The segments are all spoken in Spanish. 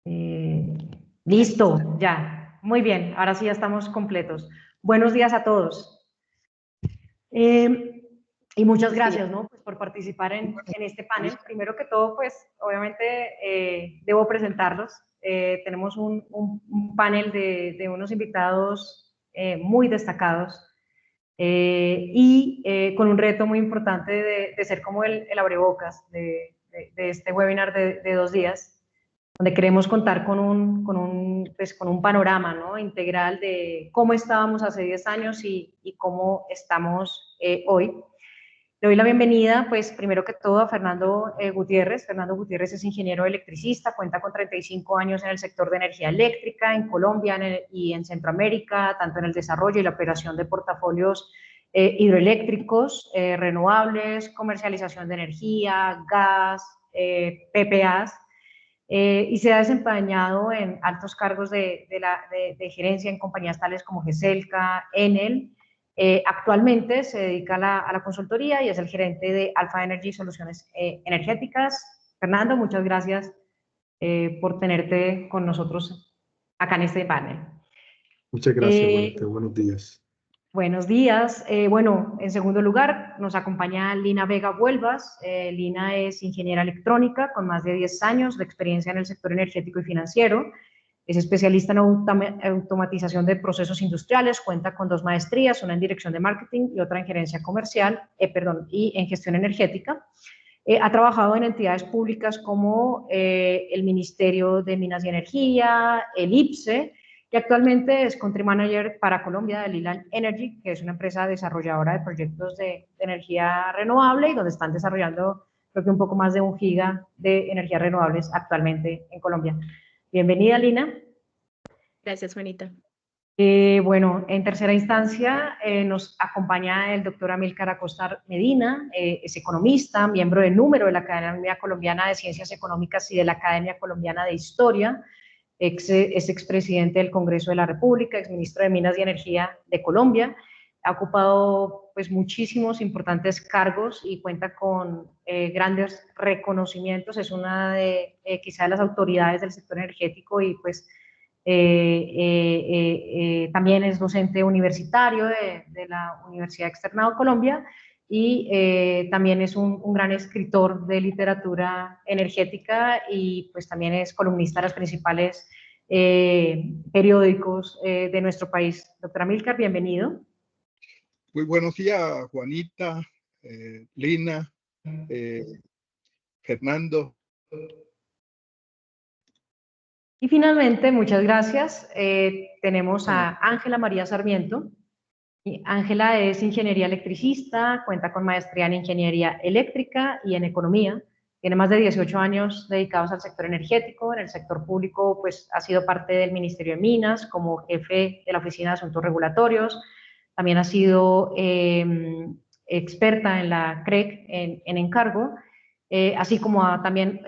Eh, Listo, ya. Muy bien, ahora sí ya estamos completos. Buenos días a todos. Y muchas gracias, ¿no? Pues por participar en este panel. Primero que todo, pues obviamente debo presentarlos. Tenemos un panel de unos invitados muy destacados y con un reto muy importante de ser como el abrebocas de este webinar de 2 días, donde queremos contar con un panorama, ¿no?, integral de cómo estábamos hace 10 años y cómo estamos hoy. Le doy la bienvenida, pues, primero que todo a Fernando Gutiérrez. Fernando Gutiérrez es ingeniero electricista, cuenta con 35 años en el sector de energía eléctrica en Colombia y en Centroamérica, tanto en el desarrollo y la operación de portafolios hidroeléctricos, renovables, comercialización de energía, gas, PPAs, y se ha desempeñado en altos cargos de gerencia en compañías tales como GESELCA, Enel. Actualmente se dedica a la consultoría y es el gerente de Alpha Energy Soluciones Energéticas. Fernando, muchas gracias por tenerte con nosotros acá en este panel. Muchas gracias, Juanita. Buenos días. Buenos días. Bueno, en segundo lugar nos acompaña Lina Vega Vuelvas. Lina es ingeniera electrónica con más de 10 años de experiencia en el sector energético y financiero. Es especialista en automatización de procesos industriales, cuenta con 2 maestrías, una en dirección de marketing y otra en gerencia comercial, y en gestión energética. Ha trabajado en entidades públicas como el Ministerio de Minas y Energía, el IPSE, y actualmente es Country Manager para Colombia de Lilan Energy, que es una empresa desarrolladora de proyectos de energía renovable y donde están desarrollando, creo que un poco más de 1 giga de energías renovables actualmente en Colombia. Bienvenida, Lina. Gracias, Juanita. Bueno, en tercera instancia nos acompaña el doctor Amílcar Acosta Medina, es economista, miembro de número de la Academia Colombiana de Ciencias Económicas y de la Academia Colombiana de Historia, es expresidente del Congreso de la República, exministro de Minas y Energía de Colombia, ha ocupado pues muchísimos importantes cargos y cuenta con grandes reconocimientos, es una de quizá de las autoridades del sector energético y pues también es docente universitario de la Universidad Externado Colombia y también es un gran escritor de literatura energética y pues también es columnista de los principales periódicos de nuestro país. Doctora Amílcar, bienvenido. Muy buenos días, Juanita, Lina, Fernando. Y finalmente, muchas gracias, tenemos a Ángela María Sarmiento. Ángela es ingeniería electricista, cuenta con maestría en ingeniería eléctrica y en economía. Tiene más de 18 años dedicados al sector energético. En el sector público, pues ha sido parte del Ministerio de Minas como jefe de la Oficina de Asuntos Regulatorios. También ha sido experta en la CREC en encargo, así como ha también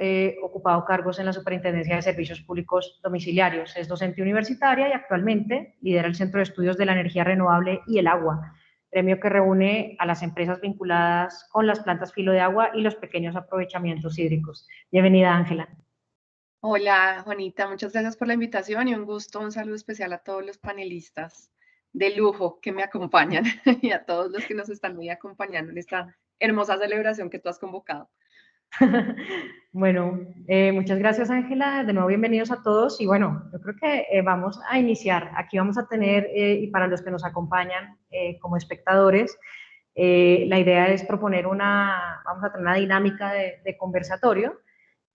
ocupado cargos en la Superintendencia de Servicios Públicos Domiciliarios. Es docente universitaria y actualmente lidera el Centro de Estudios de la Energía Renovable y el Agua, premio que reúne a las empresas vinculadas con las plantas filo de agua y los pequeños aprovechamientos hídricos. Bienvenida, Ángela. Hola, Juanita, muchas gracias por la invitación y un gusto, un saludo especial a todos los panelistas de lujo que me acompañan y a todos los que nos están hoy acompañando en esta hermosa celebración que tú has convocado. Bueno, muchas gracias, Ángela. De nuevo, bienvenidos a todos. Y bueno, yo creo que vamos a iniciar. Aquí vamos a tener, y para los que nos acompañan como espectadores, la idea es proponer vamos a tener una dinámica de conversatorio,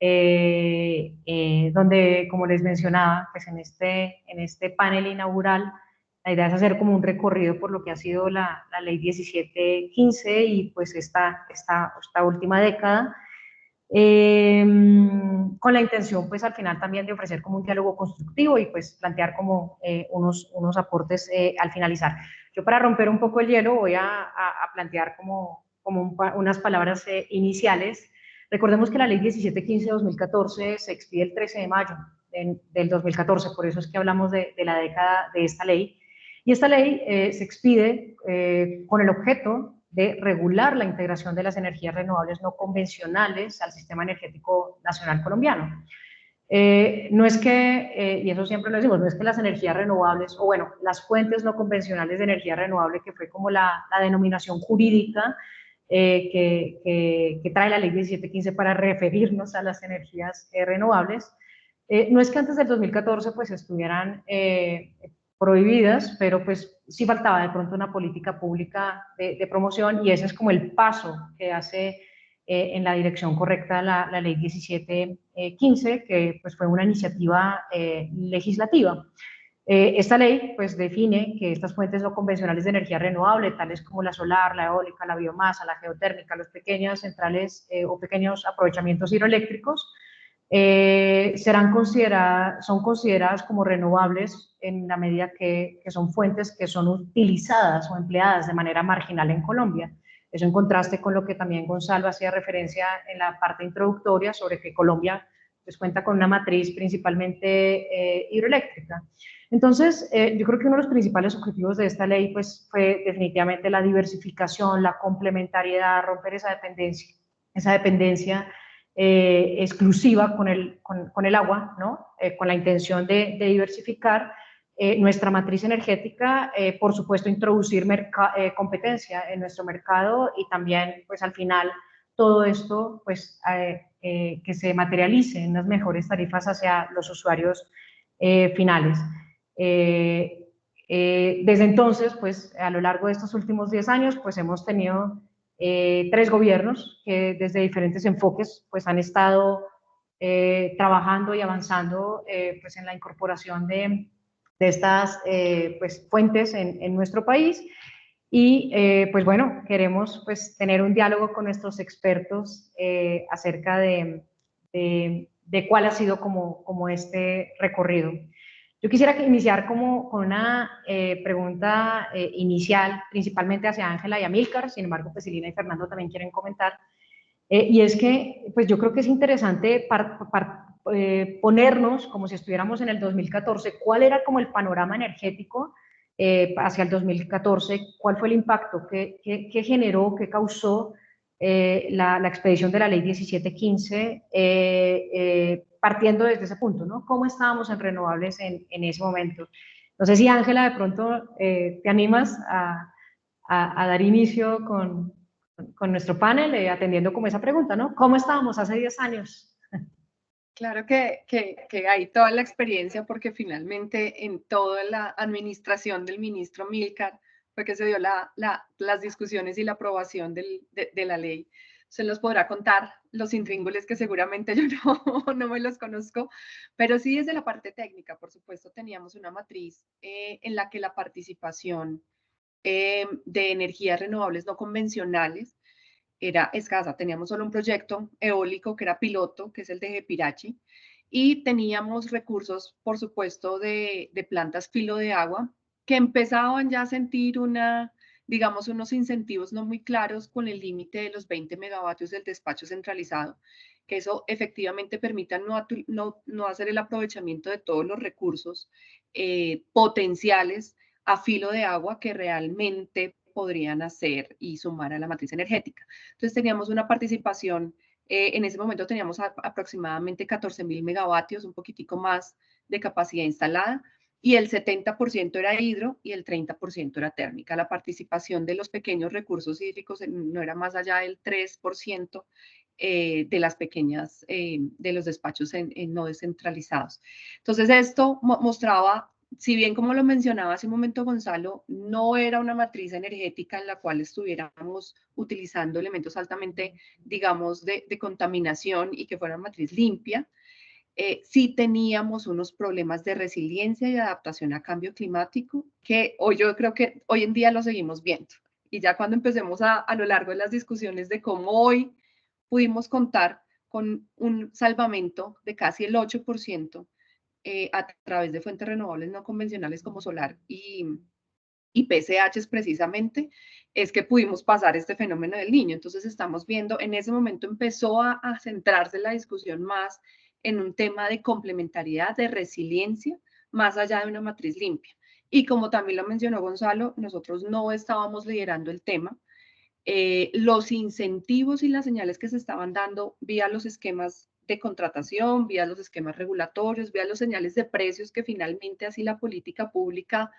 donde, como les mencionaba, pues en este panel inaugural, la idea es hacer como un recorrido por lo que ha sido la Ley 1715 y pues esta última década, con la intención pues al final también de ofrecer como un diálogo constructivo y pues plantear como unos aportes al finalizar. Yo, para romper un poco el hielo, voy a plantear como unas palabras iniciales. Recordemos que la Ley 1715 de 2014 se expide el 13 de mayo del 2014, por eso es que hablamos de la década de esta ley. Y esta ley se expide con el objeto de regular la integración de las energías renovables no convencionales al sistema energético nacional colombiano. No es que, y eso siempre lo decimos, no es que las energías renovables, o bueno, las fuentes no convencionales de energía renovable, que fue como la denominación jurídica que trae la ley 1715 para referirnos a las energías renovables, no es que antes del 2014 pues estuvieran prohibidas, pero pues sí faltaba de pronto una política pública de promoción, y ese es como el paso que hace en la dirección correcta la ley 1715, que pues fue una iniciativa legislativa. Esta ley pues define que estas fuentes no convencionales de energía renovable, tales como la solar, la eólica, la biomasa, la geotérmica, los pequeñas centrales o pequeños aprovechamientos hidroeléctricos, son consideradas como renovables en la medida que son fuentes que son utilizadas o empleadas de manera marginal en Colombia. Eso en contraste con lo que también Gonzalo hacía referencia en la parte introductoria sobre que Colombia pues, cuenta con una matriz principalmente hidroeléctrica. Entonces, yo creo que uno de los principales objetivos de esta ley pues, fue definitivamente la diversificación, la complementariedad, romper esa dependencia exclusiva con el agua, ¿no? Con la intención de diversificar nuestra matriz energética, por supuesto introducir competencia en nuestro mercado y también pues al final todo esto pues que se materialice en unas mejores tarifas hacia los usuarios finales. Desde entonces pues a lo largo de estos últimos 10 años pues hemos tenido 3 gobiernos que desde diferentes enfoques pues han estado trabajando y avanzando pues en la incorporación de estas pues, fuentes en nuestro país. Y pues bueno, queremos pues tener un diálogo con nuestros expertos acerca de cuál ha sido como este recorrido. Yo quisiera iniciar con una pregunta inicial, principalmente hacia Ángela y Amílcar, sin embargo, pues Silvina y Fernando también quieren comentar, y es que pues yo creo que es interesante ponernos como si estuviéramos en el 2014, cuál era como el panorama energético hacia el 2014, cuál fue el impacto, qué generó, qué causó la expedición de la ley 1715, partiendo desde ese punto, ¿no? ¿Cómo estábamos en renovables en ese momento? No sé si Ángela de pronto te animas a dar inicio con nuestro panel, atendiendo como esa pregunta, ¿no? ¿Cómo estábamos hace 10 años? Claro que hay toda la experiencia porque finalmente en toda la administración del ministro Amílcar fue que se dio las discusiones y la aprobación de la ley. Se los podrá contar los intríngulis que seguramente yo no me los conozco, pero sí desde la parte técnica, por supuesto, teníamos una matriz en la que la participación de energías renovables no convencionales era escasa. Teníamos solo un proyecto eólico que era piloto, que es el de Jepirachi, y teníamos recursos, por supuesto, de plantas filo de agua que empezaban ya a sentir digamos, unos incentivos no muy claros con el límite de los 20 megavatios del despacho centralizado, que eso efectivamente permita no hacer el aprovechamiento de todos los recursos potenciales a filo de agua que realmente podrían hacer y sumar a la matriz energética. Entonces teníamos una participación, en ese momento teníamos aproximadamente 14.000 megavatios, un poquitico más de capacidad instalada, y el 70% era hidro y el 30% era térmica. La participación de los pequeños recursos hídricos no era más allá del 3% de las pequeñas, de los despachos no descentralizados. Entonces esto mostraba, si bien como lo mencionaba hace un momento Gonzalo, no era una matriz energética en la cual estuviéramos utilizando elementos altamente, digamos, de contaminación y que fuera una matriz limpia, sí teníamos unos problemas de resiliencia y adaptación a cambio climático que hoy yo creo que hoy en día lo seguimos viendo. Y ya cuando empecemos a lo largo de las discusiones de cómo hoy pudimos contar con un salvamento de casi el 8%, a través de fuentes renovables no convencionales como solar y PCHs precisamente, es que pudimos pasar este fenómeno del niño. Entonces estamos viendo, en ese momento empezó a centrarse la discusión más en un tema de complementariedad, de resiliencia, más allá de una matriz limpia. Y como también lo mencionó Gonzalo, nosotros no estábamos liderando el tema. Los incentivos y las señales que se estaban dando vía los esquemas de contratación, vía los esquemas regulatorios, vía los señales de precios que finalmente así la política pública,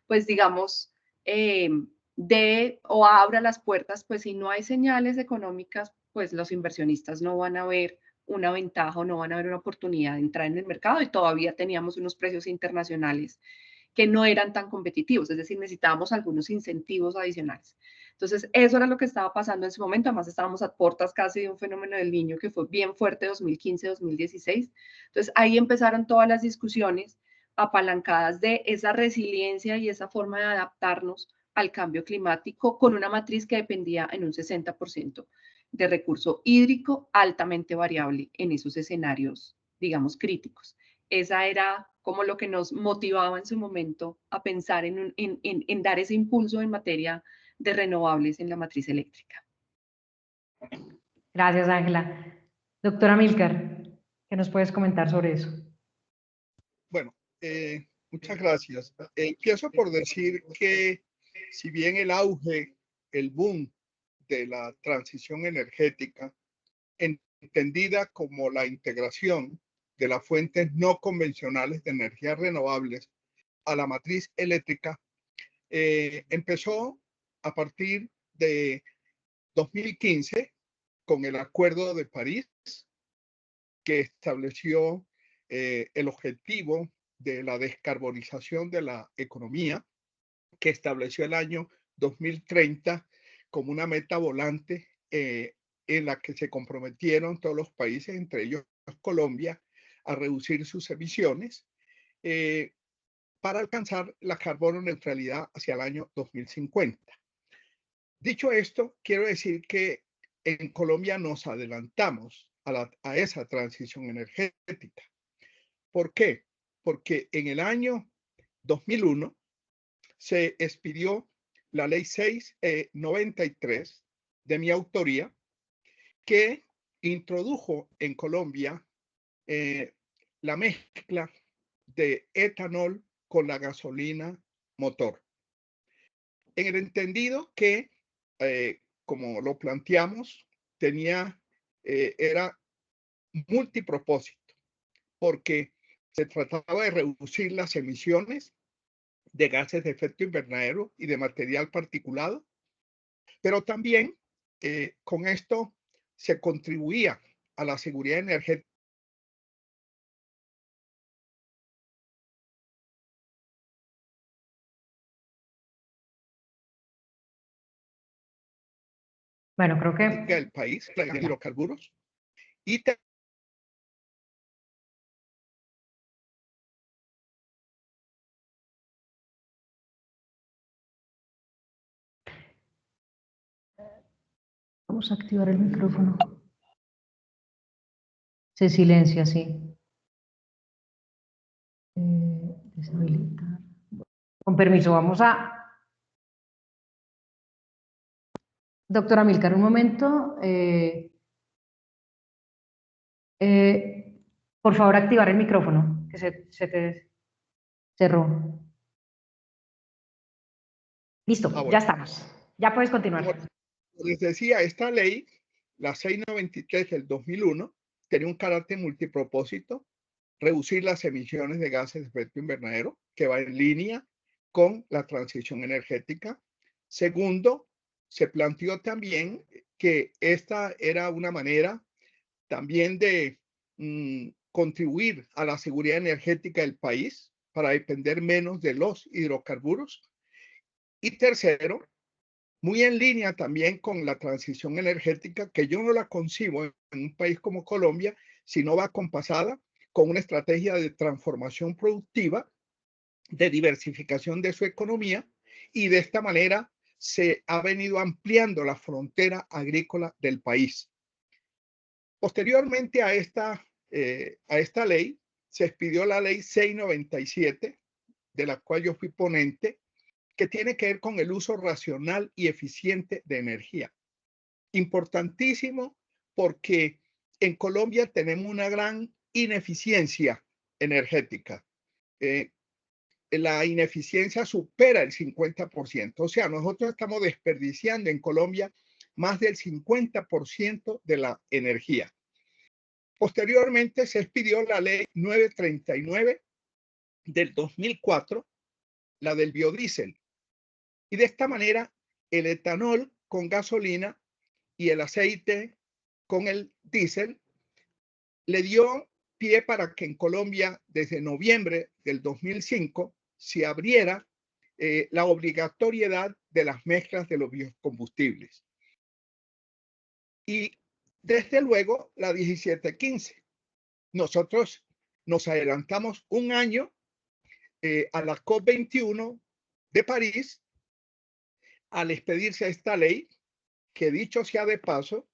pues digamos, dé o abra las puertas, pues si no hay señales económicas, pues los inversionistas no van a ver una ventaja o no van a ver una oportunidad de entrar en el mercado, y todavía teníamos unos precios internacionales que no eran tan competitivos, es decir, necesitábamos algunos incentivos adicionales. Entonces, eso era lo que estaba pasando en ese momento. Además, estábamos a puertas casi de un fenómeno del Niño que fue bien fuerte 2015-2016. Entonces, ahí empezaron todas las discusiones apalancadas de esa resiliencia y esa forma de adaptarnos al cambio climático con una matriz que dependía en un 60% de recurso hídrico altamente variable en esos escenarios, digamos, críticos. Esa era como lo que nos motivaba en su momento a pensar en dar ese impulso en materia de renovables en la matriz eléctrica. Gracias, Ángela. Doctora Milcar, ¿qué nos puedes comentar sobre eso? Bueno, muchas gracias. Empiezo por decir que si bien el auge, el boom de la transición energética, entendida como la integración de las fuentes no convencionales de energías renovables a la matriz eléctrica, empezó a partir de 2015 con el Acuerdo de París, que estableció el objetivo de la descarbonización de la economía, que estableció el año 2030 como una meta volante en la que se comprometieron todos los países, entre ellos Colombia, a reducir sus emisiones para alcanzar la carbono neutralidad hacia el año 2050. Dicho esto, quiero decir que en Colombia nos adelantamos a esa transición energética. ¿Por qué? Porque en el año 2001 se expidió la ley 693 de mi autoría, que introdujo en Colombia la mezcla de etanol con la gasolina motor. En el entendido que, como lo planteamos, era multipropósito, porque se trataba de reducir las emisiones de gases de efecto invernadero y de material particulado, pero también con esto se contribuía a la seguridad energética. Bueno, creo que del país, de hidrocarburos, y vamos a activar el micrófono. Se silencia, sí. Deshabilitar. Con permiso, vamos a... Doctora Milcar, un momento. Por favor, activar el micrófono, que se te cerró. Listo, bueno. ya estamos. Ya puedes continuar. Como les decía, esta ley, la 693 del 2001, tenía un carácter multipropósito: reducir las emisiones de gases de efecto invernadero, que va en línea con la transición energética. Segundo, se planteó también que esta era una manera también de contribuir a la seguridad energética del país para depender menos de los hidrocarburos. Y tercero, muy en línea también con la transición energética, que yo no la concibo en un país como Colombia, sino va acompasada con una estrategia de transformación productiva, de diversificación de su economía, y de esta manera se ha venido ampliando la frontera agrícola del país. Posteriormente a esta ley, se expidió la ley 697, de la cual yo fui ponente, que tiene que ver con el uso racional y eficiente de energía. Importantísimo, porque en Colombia tenemos una gran ineficiencia energética. La ineficiencia supera el 50%. O sea, nosotros estamos desperdiciando en Colombia más del 50% de la energía. Posteriormente se expidió la ley 939 del 2004, la del biodiesel. Y de esta manera, el etanol con gasolina y el aceite con el diésel le dio pie para que en Colombia, desde noviembre del 2005, se abriera la obligatoriedad de las mezclas de los biocombustibles. Y desde luego la 1715. Nosotros nos adelantamos un año a la COP21 de París al expedirse esta ley, que dicho sea de paso,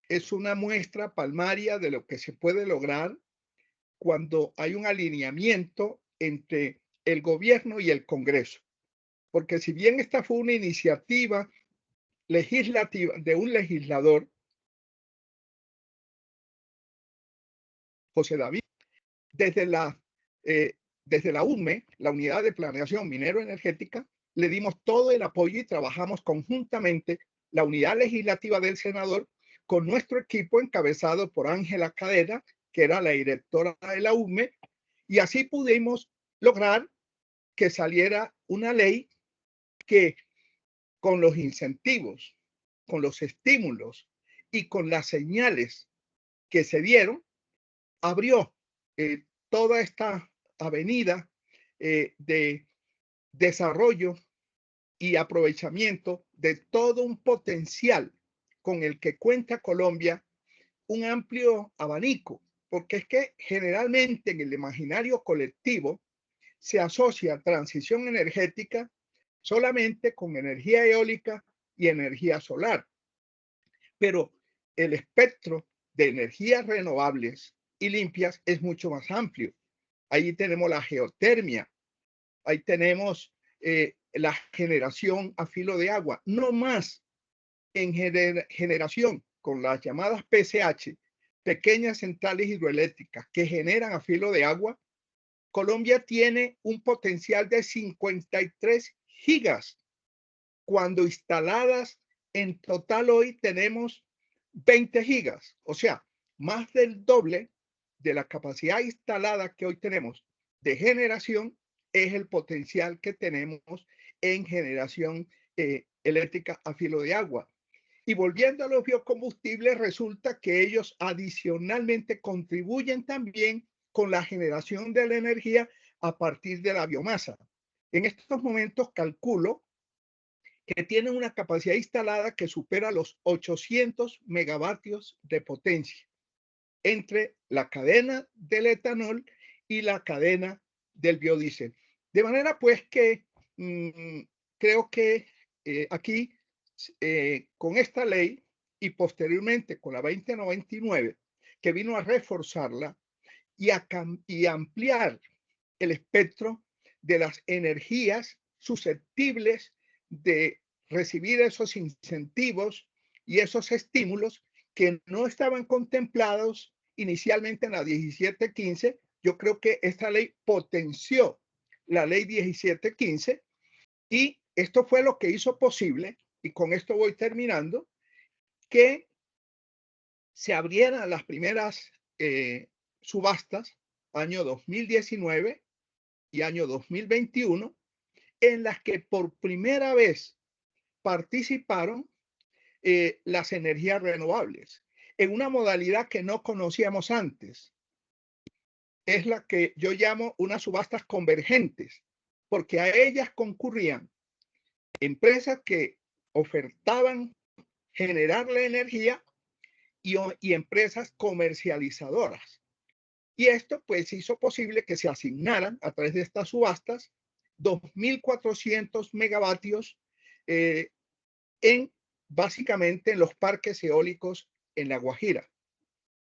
es una muestra palmaria de lo que se puede lograr cuando hay un alineamiento entre el gobierno y el Congreso. Porque si bien esta fue una iniciativa legislativa de un legislador, José David, desde la UME, la Unidad de Planeación Minero-Energética, le dimos todo el apoyo y trabajamos conjuntamente la unidad legislativa del senador con nuestro equipo encabezado por Ángela Cadena, que era la directora de la UME, y así pudimos lograr que saliera una ley que con los incentivos, con los estímulos y con las señales que se dieron, abrió toda esta avenida de desarrollo y aprovechamiento de todo un potencial con el que cuenta Colombia, un amplio abanico, porque es que generalmente en el imaginario colectivo se asocia transición energética solamente con energía eólica y energía solar. Pero el espectro de energías renovables y limpias es mucho más amplio. Ahí tenemos la geotermia, ahí tenemos la generación a filo de agua, no más en generación con las llamadas PCH, pequeñas centrales hidroeléctricas que generan a filo de agua. Colombia tiene un potencial de 53 gigas, cuando instaladas en total hoy tenemos 20 gigas, o sea, más del doble de la capacidad instalada que hoy tenemos de generación es el potencial que tenemos en generación eléctrica a filo de agua. Y volviendo a los biocombustibles, resulta que ellos adicionalmente contribuyen también con la generación de la energía a partir de la biomasa. En estos momentos calculo que tienen una capacidad instalada que supera los 800 megavatios de potencia entre la cadena del etanol y la cadena del biodiesel. De manera pues que creo que aquí con esta ley y posteriormente con la 2099, que vino a reforzarla y ampliar el espectro de las energías susceptibles de recibir esos incentivos y esos estímulos que no estaban contemplados inicialmente en la 1715. Yo creo que esta ley potenció la ley 1715 y esto fue lo que hizo posible, y con esto voy terminando, que se abrieran las primeras subastas año 2019 y año 2021, en las que por primera vez participaron las energías renovables en una modalidad que no conocíamos antes. Es la que yo llamo unas subastas convergentes, porque a ellas concurrían empresas que ofertaban generar la energía y empresas comercializadoras. Y esto pues hizo posible que se asignaran a través de estas subastas 2.400 megavatios básicamente en los parques eólicos en La Guajira.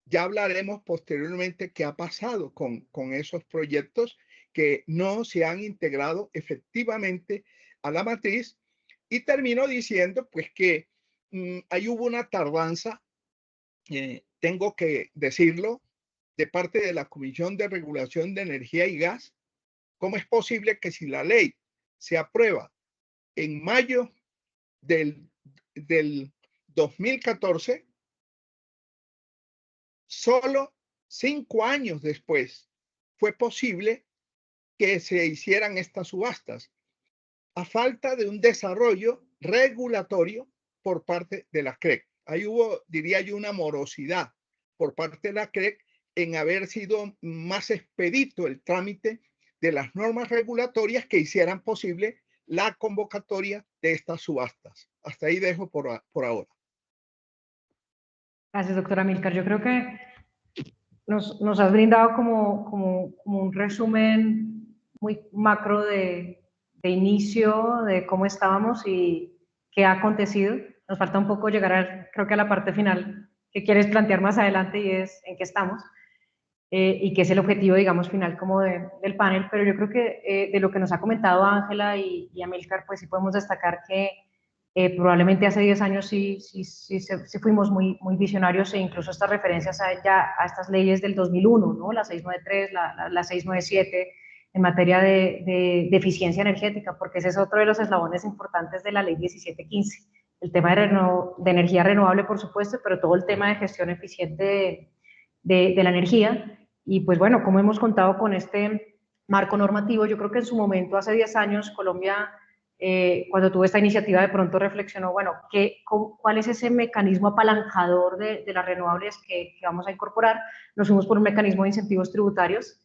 Ya hablaremos posteriormente qué ha pasado con esos proyectos que no se han integrado efectivamente a la matriz. Y termino diciendo pues que ahí hubo una tardanza, tengo que decirlo, de parte de la Comisión de Regulación de Energía y Gas. ¿Cómo es posible que si la ley se aprueba en mayo del 2014, solo 5 años después fue posible que se hicieran estas subastas, a falta de un desarrollo regulatorio por parte de la CREC. Ahí hubo, diría yo, una morosidad por parte de la CREC en haber sido más expedito el trámite de las normas regulatorias que hicieran posible la convocatoria de estas subastas. Hasta ahí dejo por ahora. Gracias, doctora Amílcar. Yo creo que nos has brindado como un resumen muy macro de inicio, de cómo estábamos y qué ha acontecido. Nos falta un poco llegar, creo que a la parte final que quieres plantear más adelante, y es en qué estamos y qué es el objetivo, digamos, final como del panel. Pero yo creo que de lo que nos ha comentado Ángela y Amílcar, pues sí podemos destacar que probablemente hace 10 años sí fuimos muy visionarios, e incluso estas referencias ya a estas leyes del 2001, ¿no? La 693, la 697, en materia de eficiencia energética, porque ese es otro de los eslabones importantes de la ley 1715. El tema de energía renovable, por supuesto, pero todo el tema de gestión eficiente de la energía. Y pues bueno, como hemos contado con este marco normativo, yo creo que en su momento, hace 10 años, Colombia, cuando tuvo esta iniciativa, de pronto reflexionó, bueno, ¿cuál es ese mecanismo apalancador de las renovables que vamos a incorporar? Nos fuimos por un mecanismo de incentivos tributarios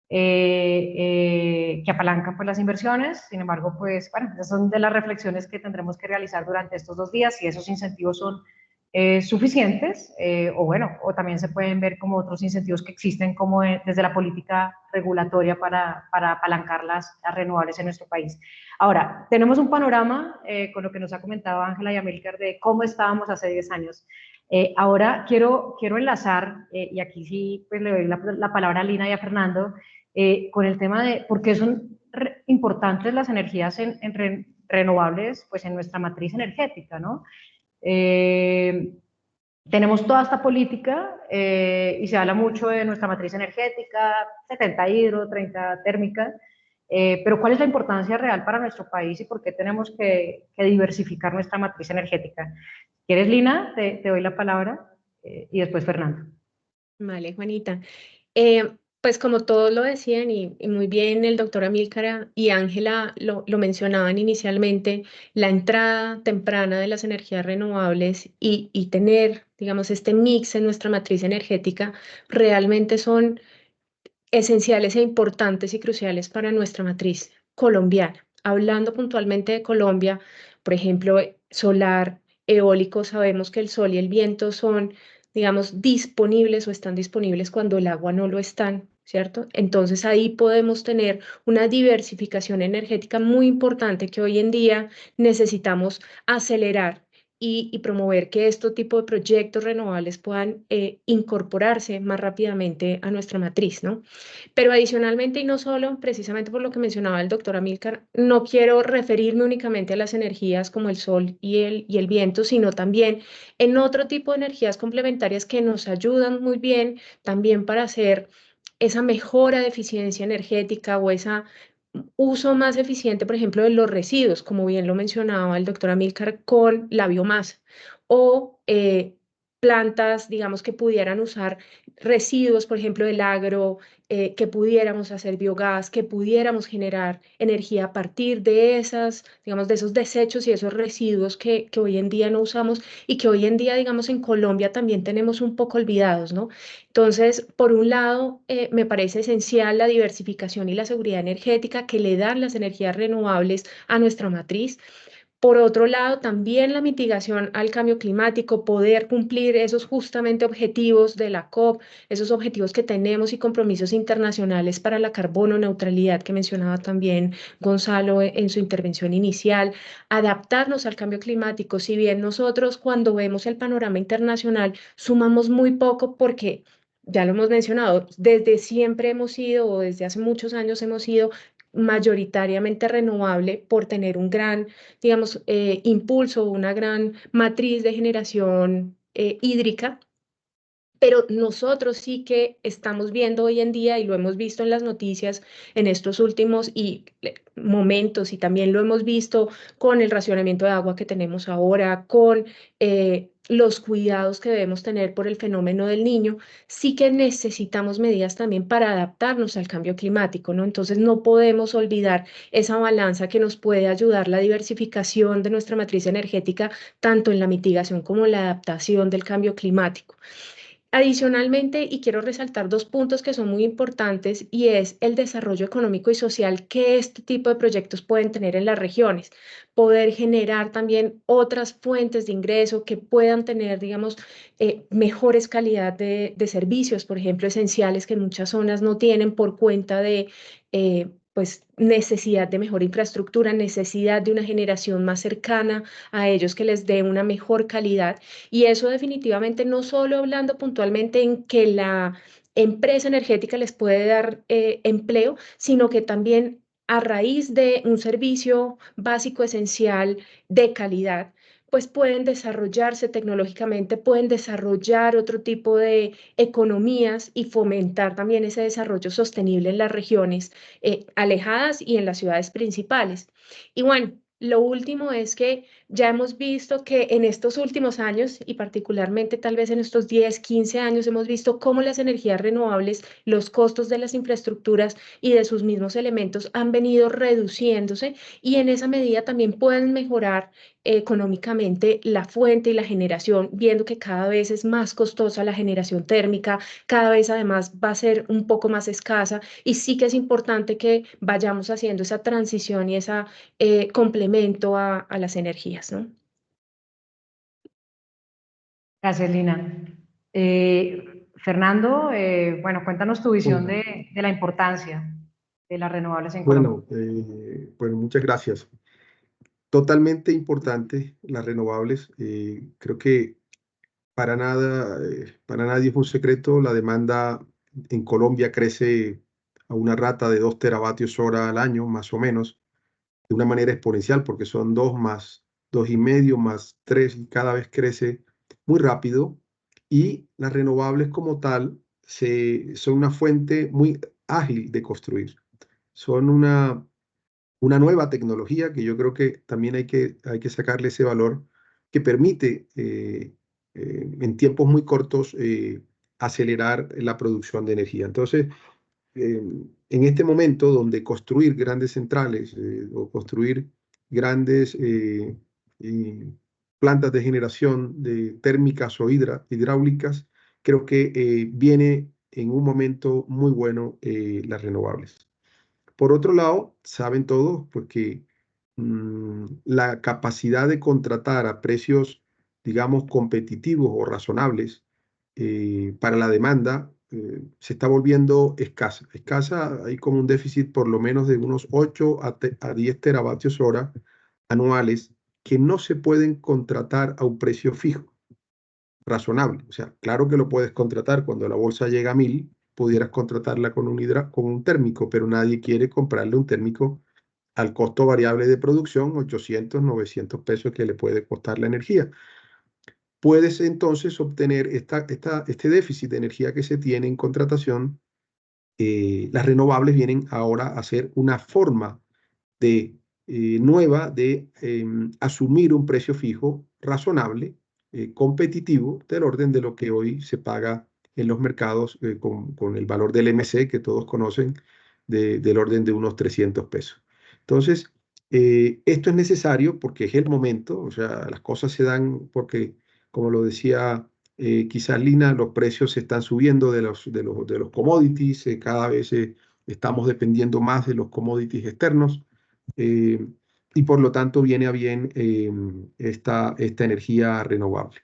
que apalancan pues las inversiones. Sin embargo, pues bueno, esas son de las reflexiones que tendremos que realizar durante estos 2 días, si esos incentivos son suficientes, o bueno, o también se pueden ver como otros incentivos que existen como desde la política regulatoria para apalancar las renovables en nuestro país. Ahora, tenemos un panorama con lo que nos ha comentado Ángela y Amílcar de cómo estábamos hace 10 años. Ahora quiero enlazar, y aquí sí pues le doy la palabra a Lina y a Fernando, con el tema de por qué son importantes las energías renovables pues en nuestra matriz energética, ¿no? Tenemos toda esta política y se habla mucho de nuestra matriz energética, 70 hidro, 30 térmica, pero ¿cuál es la importancia real para nuestro país y por qué tenemos que diversificar nuestra matriz energética? ¿Quieres, Lina? Te doy la palabra y después Fernando. Vale, Juanita. Pues como todos lo decían y muy bien el doctor Amílcar y Ángela lo mencionaban inicialmente, la entrada temprana de las energías renovables y tener, digamos, este mix en nuestra matriz energética realmente son esenciales e importantes y cruciales para nuestra matriz colombiana. Hablando puntualmente de Colombia, por ejemplo, solar, eólico, sabemos que el sol y el viento son, digamos, disponibles o están disponibles cuando el agua no lo están, ¿cierto? Entonces ahí podemos tener una diversificación energética muy importante que hoy en día necesitamos acelerar y promover que este tipo de proyectos renovables puedan incorporarse más rápidamente a nuestra matriz, ¿no? Pero adicionalmente, y no solo, precisamente por lo que mencionaba el doctor Amílcar, no quiero referirme únicamente a las energías como el sol y el viento, sino también en otro tipo de energías complementarias que nos ayudan muy bien también para hacer esa mejora de eficiencia energética o ese uso más eficiente, por ejemplo, de los residuos, como bien lo mencionaba el doctor Amílcar, con la biomasa, o plantas, digamos, que pudieran usar residuos, por ejemplo, del agro, que pudiéramos hacer biogás, que pudiéramos generar energía a partir de esas, digamos, de esos desechos y esos residuos que hoy en día no usamos y que hoy en día, digamos, en Colombia también tenemos un poco olvidados, ¿no? Entonces, por un lado, me parece esencial la diversificación y la seguridad energética que le dan las energías renovables a nuestra matriz. Por otro lado, también la mitigación al cambio climático, poder cumplir esos justamente objetivos de la COP, esos objetivos que tenemos y compromisos internacionales para la carbono neutralidad que mencionaba también Gonzalo en su intervención inicial, adaptarnos al cambio climático. Si bien nosotros cuando vemos el panorama internacional sumamos muy poco porque ya lo hemos mencionado, desde siempre hemos sido, o desde hace muchos años hemos sido mayoritariamente renovable por tener un gran, digamos, impulso, una gran matriz de generación hídrica. Pero nosotros sí que estamos viendo hoy en día, y lo hemos visto en las noticias en estos últimos momentos, y también lo hemos visto con el racionamiento de agua que tenemos ahora, con los cuidados que debemos tener por el fenómeno del Niño, sí que necesitamos medidas también para adaptarnos al cambio climático, ¿no? Entonces no podemos olvidar esa balanza que nos puede ayudar la diversificación de nuestra matriz energética, tanto en la mitigación como en la adaptación del cambio climático. Adicionalmente, y quiero resaltar dos puntos que son muy importantes, y es el desarrollo económico y social que este tipo de proyectos pueden tener en las regiones, poder generar también otras fuentes de ingreso que puedan tener, digamos, mejores calidad de servicios, por ejemplo, esenciales que en muchas zonas no tienen por cuenta de pues necesidad de mejor infraestructura, necesidad de una generación más cercana a ellos que les dé una mejor calidad. Y eso definitivamente no solo hablando puntualmente en que la empresa energética les puede dar empleo, sino que también a raíz de un servicio básico esencial de calidad, pues pueden desarrollarse tecnológicamente, pueden desarrollar otro tipo de economías y fomentar también ese desarrollo sostenible en las regiones alejadas y en las ciudades principales. Y bueno, lo último es que ya hemos visto que en estos últimos años, y particularmente tal vez en estos 10, 15 años, hemos visto cómo las energías renovables, los costos de las infraestructuras y de sus mismos elementos han venido reduciéndose, y en esa medida también pueden mejorar económicamente la fuente y la generación, viendo que cada vez es más costosa la generación térmica, cada vez además va a ser un poco más escasa, y sí que es importante que vayamos haciendo esa transición y ese complemento a las energías, ¿no? Gracias, Lina. Fernando, bueno, cuéntanos tu visión Bueno, de la importancia de las renovables en Colombia. bueno, muchas gracias. Totalmente importante las renovables. Creo que para nada, para nadie es un secreto, la demanda en Colombia crece a una rata de 2 teravatios hora al año, más o menos, de una manera exponencial, porque son 2 más 2,5 más 3, y cada vez crece muy rápido. Y las renovables como tal son una fuente muy ágil de construir. Son una nueva tecnología que yo creo que también hay que sacarle ese valor, que permite en tiempos muy cortos acelerar la producción de energía. Entonces, en este momento donde construir grandes centrales o construir grandes plantas de generación de térmicas o hidráulicas, creo que viene en un momento muy bueno las renovables. Por otro lado, saben todos pues, que la capacidad de contratar a precios, digamos, competitivos o razonables para la demanda se está volviendo escasa. Escasa, hay como un déficit por lo menos de unos 8 a 10 teravatios hora anuales que no se pueden contratar a un precio fijo, razonable. O sea, claro que lo puedes contratar cuando la bolsa llega a 1.000, pudieras contratarla con un térmico, pero nadie quiere comprarle un térmico al costo variable de producción, 800, 900 pesos que le puede costar la energía. Puedes entonces obtener este déficit de energía que se tiene en contratación. Las renovables vienen ahora a ser una forma nueva de asumir un precio fijo razonable, competitivo, del orden de lo que hoy se paga en los mercados con el valor del MC que todos conocen, del orden de unos 300 pesos. Entonces, esto es necesario porque es el momento, o sea, las cosas se dan porque, como lo decía quizás Lina, los precios se están subiendo de los commodities, cada vez estamos dependiendo más de los commodities externos. eh, y por lo tanto viene a bien esta energía renovable.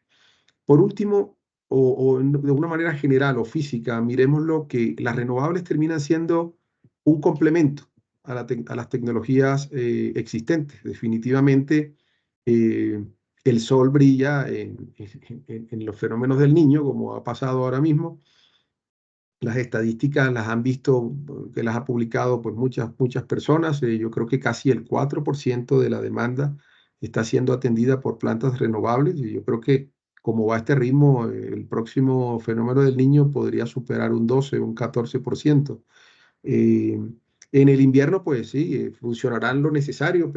Por último, de una manera general o física, miremos lo que las renovables terminan siendo un complemento a las tecnologías existentes. Definitivamente, el sol brilla en los fenómenos del Niño, como ha pasado ahora mismo. Las estadísticas las han visto, que las ha publicado pues muchas personas. Yo creo que casi el 4% de la demanda está siendo atendida por plantas renovables, y yo creo que como va este ritmo, el próximo fenómeno del Niño podría superar un 12, un 14%. En el invierno, pues sí, funcionarán lo necesario,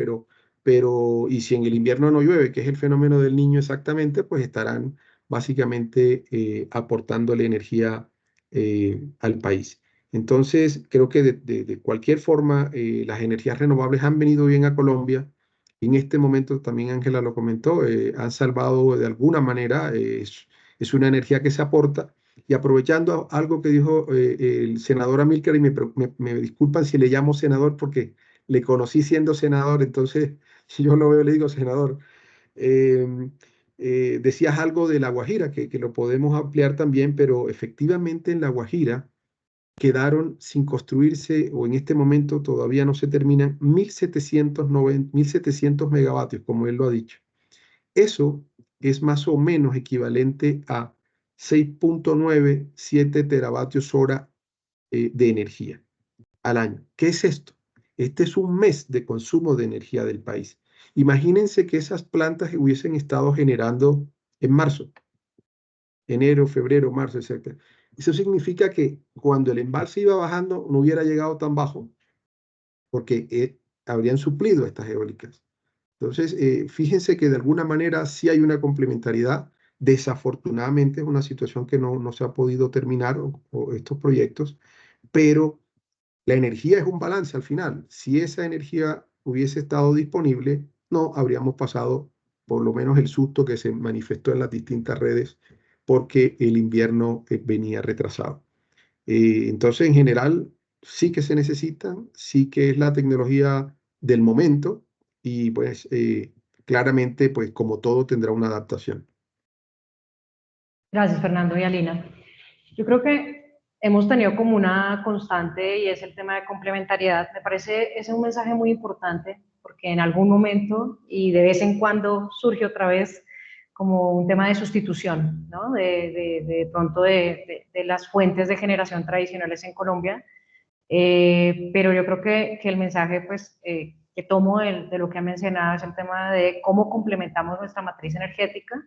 y si en el invierno no llueve, que es el fenómeno del Niño exactamente, pues estarán básicamente aportándole energía al país. Entonces, creo que de cualquier forma, las energías renovables han venido bien a Colombia. En este momento, también Ángela lo comentó, han salvado de alguna manera, es una energía que se aporta. Y aprovechando algo que dijo el senador Amílcar, y me disculpan si le llamo senador porque le conocí siendo senador, entonces yo lo veo y le digo senador. Eh, Decías algo de La Guajira, que lo podemos ampliar también, pero efectivamente en La Guajira quedaron sin construirse, o en este momento todavía no se terminan, 1.700 megavatios, como él lo ha dicho. Eso es más o menos equivalente a 6.97 teravatios hora de energía al año. ¿Qué es esto? Este es un mes de consumo de energía del país. Imagínense que esas plantas hubiesen estado generando en marzo, enero, febrero, marzo, etc. Eso significa que cuando el embalse iba bajando no hubiera llegado tan bajo porque habrían suplido estas eólicas. Entonces, fíjense que de alguna manera sí hay una complementariedad. Desafortunadamente es una situación que no se ha podido terminar, o estos proyectos, pero la energía es un balance al final. Si esa energía hubiese estado disponible, no habríamos pasado por lo menos el susto que se manifestó en las distintas redes porque el invierno venía retrasado. Entonces, en general, sí que se necesitan, sí que es la tecnología del momento y pues claramente, pues como todo, tendrá una adaptación. Gracias, Fernando y Alina. Yo creo que hemos tenido como una constante y es el tema de complementariedad. Me parece ese un mensaje muy importante porque en algún momento y de vez en cuando surge otra vez como un tema de sustitución, ¿no? De pronto de las fuentes de generación tradicionales en Colombia. Pero yo creo que el mensaje pues, que tomo de lo que ha mencionado es el tema de cómo complementamos nuestra matriz energética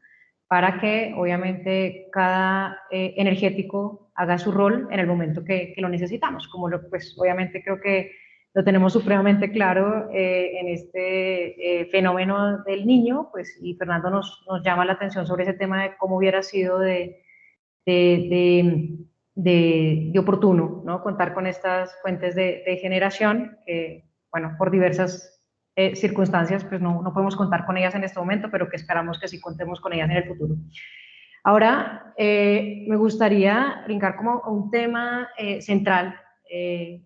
para que obviamente cada energético haga su rol en el momento que lo necesitamos, como pues obviamente creo que lo tenemos supremamente claro en este fenómeno del Niño, pues y Fernando nos llama la atención sobre ese tema de cómo hubiera sido de, de oportuno, ¿no? Contar con estas fuentes de generación, que, bueno, por diversas circunstancias, pues no podemos contar con ellas en este momento, pero que esperamos que sí contemos con ellas en el futuro. Ahora, me gustaría brincar como a un tema central.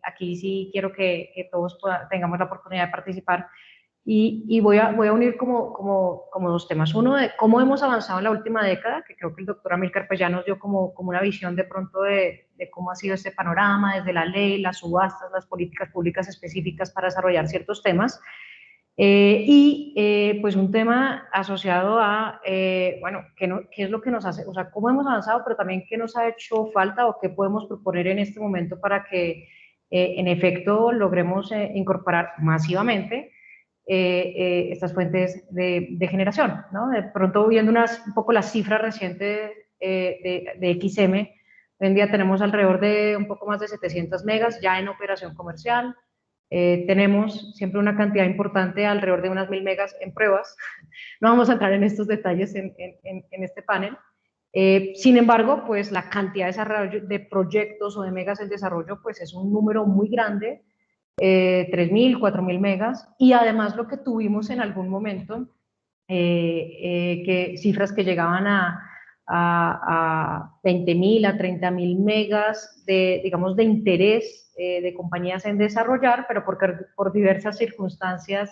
Aquí sí quiero que todos tengamos la oportunidad de participar. Y voy a unir como dos temas. Uno, de cómo hemos avanzado en la última década, que creo que el doctor Amílcar pues ya nos dio como una visión de pronto de cómo ha sido este panorama, desde la ley, las subastas, las políticas públicas específicas para desarrollar ciertos temas. Pues un tema asociado a, bueno, qué es lo que nos hace, o sea, cómo hemos avanzado, pero también qué nos ha hecho falta o qué podemos proponer en este momento para que en efecto logremos incorporar masivamente estas fuentes de generación, ¿no? De pronto viendo un poco las cifras recientes de XM, hoy en día tenemos alrededor de un poco más de 700 megas ya en operación comercial, tenemos siempre una cantidad importante, alrededor de unas 1000 megas en pruebas, no vamos a entrar en estos detalles en este panel, sin embargo, pues la cantidad de proyectos o de megas en desarrollo, pues es un número muy grande, 3.000, 4.000 megas, y además lo que tuvimos en algún momento, cifras que llegaban a 20.000, a 30.000 megas digamos, de interés de compañías en desarrollar, pero por diversas circunstancias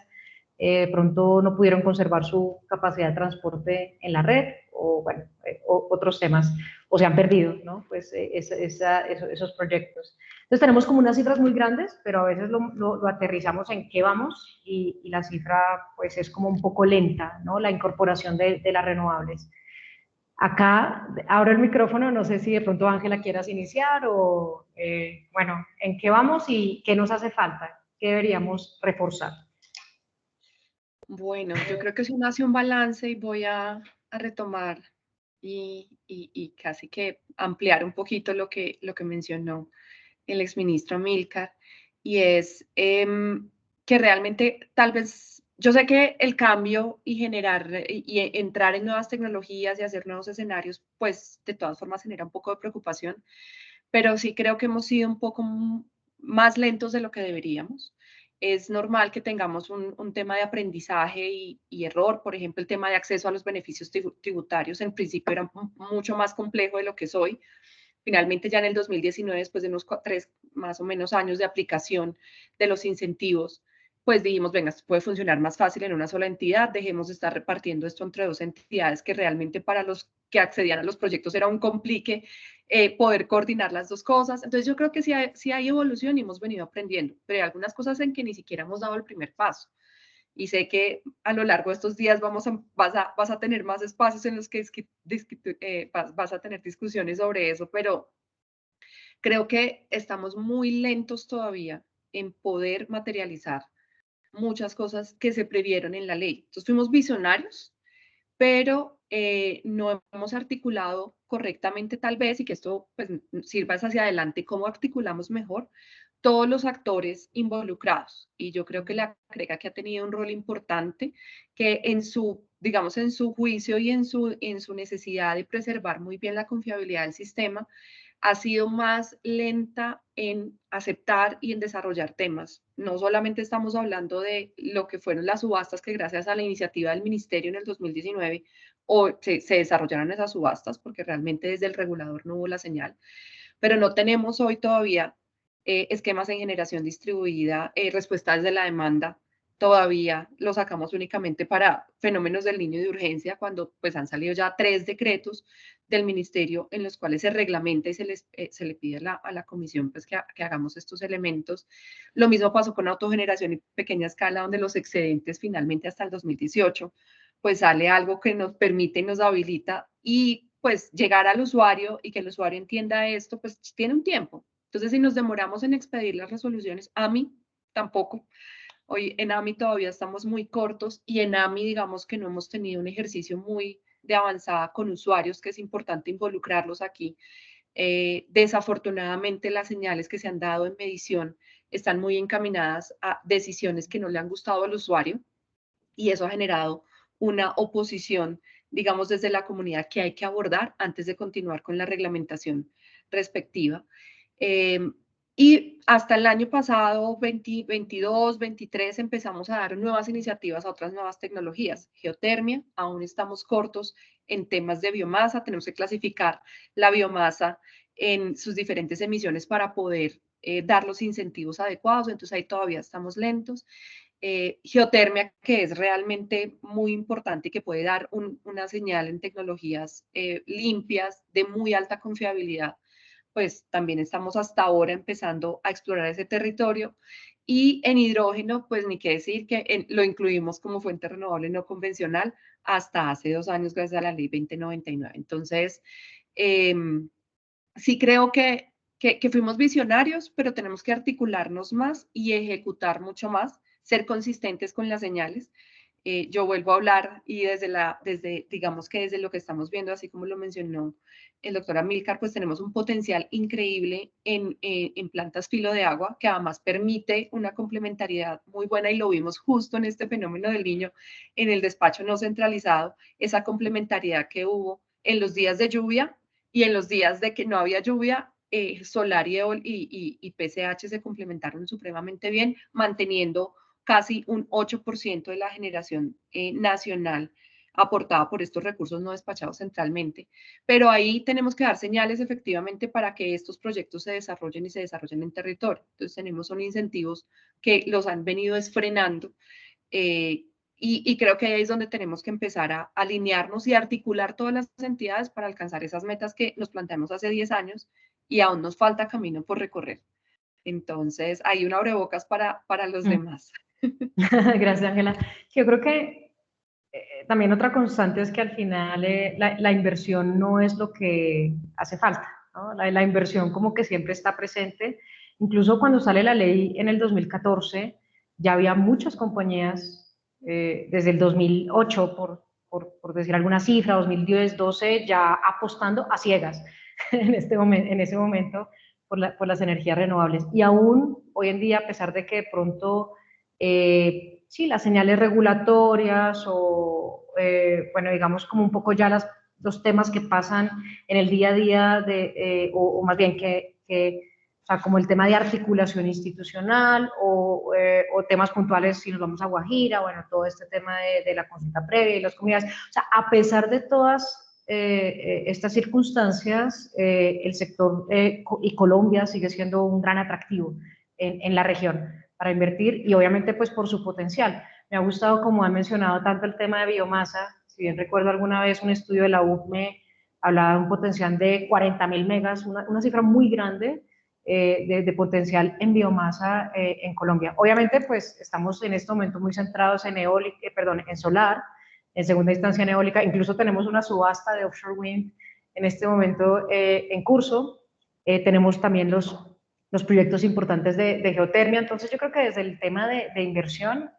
pronto no pudieron conservar su capacidad de transporte en la red, o bueno, otros temas, o se han perdido, ¿no? Pues esos proyectos. Entonces tenemos como unas cifras muy grandes, pero a veces lo aterrizamos en qué vamos y la cifra pues es como un poco lenta, ¿no? La incorporación de las renovables. Acá abro el micrófono, no sé si de pronto Ángela quieras iniciar o, bueno, en qué vamos y qué nos hace falta, qué deberíamos reforzar. Bueno, yo creo que si uno hace un balance y voy a retomar y casi que ampliar un poquito lo que mencionó el exministro Amílcar, y es que realmente tal vez, yo sé que el cambio y generar y entrar en nuevas tecnologías y hacer nuevos escenarios, pues de todas formas genera un poco de preocupación, pero sí creo que hemos sido un poco más lentos de lo que deberíamos. Es normal que tengamos un tema de aprendizaje y error. Por ejemplo, el tema de acceso a los beneficios tributarios en principio era mucho más complejo de lo que es hoy. Finalmente, ya en el 2019, después de unos 3 más o menos años de aplicación de los incentivos, pues dijimos, venga, esto puede funcionar más fácil en una sola entidad, dejemos de estar repartiendo esto entre 2 entidades que realmente para los que accedían a los proyectos era un complique poder coordinar las 2 cosas. Entonces yo creo que sí hay evolución y hemos venido aprendiendo, pero hay algunas cosas en que ni siquiera hemos dado el primer paso. Y sé que a lo largo de estos días vas a tener más espacios en los que vas a tener discusiones sobre eso, pero creo que estamos muy lentos todavía en poder materializar muchas cosas que se previeron en la ley. Entonces fuimos visionarios, pero no hemos articulado correctamente tal vez, y que esto pues, sirva hacia adelante, cómo articulamos mejor todos los actores involucrados. Y yo creo que la CREGA, que ha tenido un rol importante, que en su, digamos, en su juicio y en su necesidad de preservar muy bien la confiabilidad del sistema, ha sido más lenta en aceptar y en desarrollar temas. No solamente estamos hablando de lo que fueron las subastas, que gracias a la iniciativa del ministerio en el 2019 se desarrollaron esas subastas, porque realmente desde el regulador no hubo la señal, pero no tenemos hoy todavía esquemas en generación distribuida, respuestas de la demanda. Todavía lo sacamos únicamente para fenómenos del niño de urgencia, cuando pues han salido ya 3 decretos del ministerio en los cuales se reglamenta y se le pide a la comisión pues que hagamos estos elementos. Lo mismo pasó con autogeneración y pequeña escala, donde los excedentes finalmente hasta el 2018 pues sale algo que nos permite y nos habilita, y pues llegar al usuario y que el usuario entienda esto, pues tiene un tiempo. Entonces, si nos demoramos en expedir las resoluciones, AMI tampoco. Hoy en AMI todavía estamos muy cortos, y en AMI digamos que no hemos tenido un ejercicio muy de avanzada con usuarios, que es importante involucrarlos aquí. Desafortunadamente, las señales que se han dado en medición están muy encaminadas a decisiones que no le han gustado al usuario, y eso ha generado una oposición, digamos, desde la comunidad, que hay que abordar antes de continuar con la reglamentación respectiva. Y hasta el año pasado, 2022, 23, empezamos a dar nuevas iniciativas a otras nuevas tecnologías. Geotermia, aún estamos cortos en temas de biomasa, tenemos que clasificar la biomasa en sus diferentes emisiones para poder dar los incentivos adecuados, entonces ahí todavía estamos lentos. Geotermia, que es realmente muy importante y que puede dar una señal en tecnologías limpias, de muy alta confiabilidad, pues también estamos hasta ahora empezando a explorar ese territorio. Y en hidrógeno, pues ni qué decir que lo incluimos como fuente renovable no convencional hasta hace 2 años gracias a la ley 2099. Entonces, sí creo que fuimos visionarios, pero tenemos que articularnos más y ejecutar mucho más, ser consistentes con las señales. Yo vuelvo a hablar, y digamos que desde lo que estamos viendo, así como lo mencionó el doctor Amílcar, pues tenemos un potencial increíble en plantas filo de agua, que además permite una complementariedad muy buena, y lo vimos justo en este fenómeno del Niño, en el despacho no centralizado, esa complementariedad que hubo en los días de lluvia y en los días de que no había lluvia. Solar y PCH se complementaron supremamente bien, manteniendo casi un 8% de la generación nacional aportada por estos recursos no despachados centralmente. Pero ahí tenemos que dar señales efectivamente para que estos proyectos se desarrollen y se desarrollen en territorio. Entonces tenemos unos incentivos que los han venido frenando, y creo que ahí es donde tenemos que empezar a alinearnos y articular todas las entidades para alcanzar esas metas que nos planteamos hace 10 años y aún nos falta camino por recorrer. Entonces, hay un abrebocas para los demás. Gracias, Ángela. Yo creo que también otra constante es que al final la inversión no es lo que hace falta, ¿no? La inversión como que siempre está presente. Incluso cuando sale la ley en el 2014, ya había muchas compañías, desde el 2008, por decir alguna cifra, 2010, 12, ya apostando a ciegas en ese momento por las energías renovables. Y aún hoy en día, a pesar de que de pronto, sí, las señales regulatorias o, bueno, digamos como un poco ya los temas que pasan en el día a día, o más bien o sea, como el tema de articulación institucional o temas puntuales, si nos vamos a Guajira, bueno, todo este tema de la consulta previa y las comunidades. O sea, a pesar de todas estas circunstancias, el sector y Colombia sigue siendo un gran atractivo en la región para invertir y obviamente pues por su potencial. Me ha gustado, como han mencionado, tanto el tema de biomasa. Si bien recuerdo alguna vez un estudio de la UCME hablaba de un potencial de 40.000 megas, una cifra muy grande de potencial en biomasa en Colombia. Obviamente, pues estamos en este momento muy centrados en en solar, en segunda instancia en eólica, incluso tenemos una subasta de offshore wind en este momento en curso. Tenemos también los proyectos importantes de geotermia. Entonces yo creo que desde el tema de inversión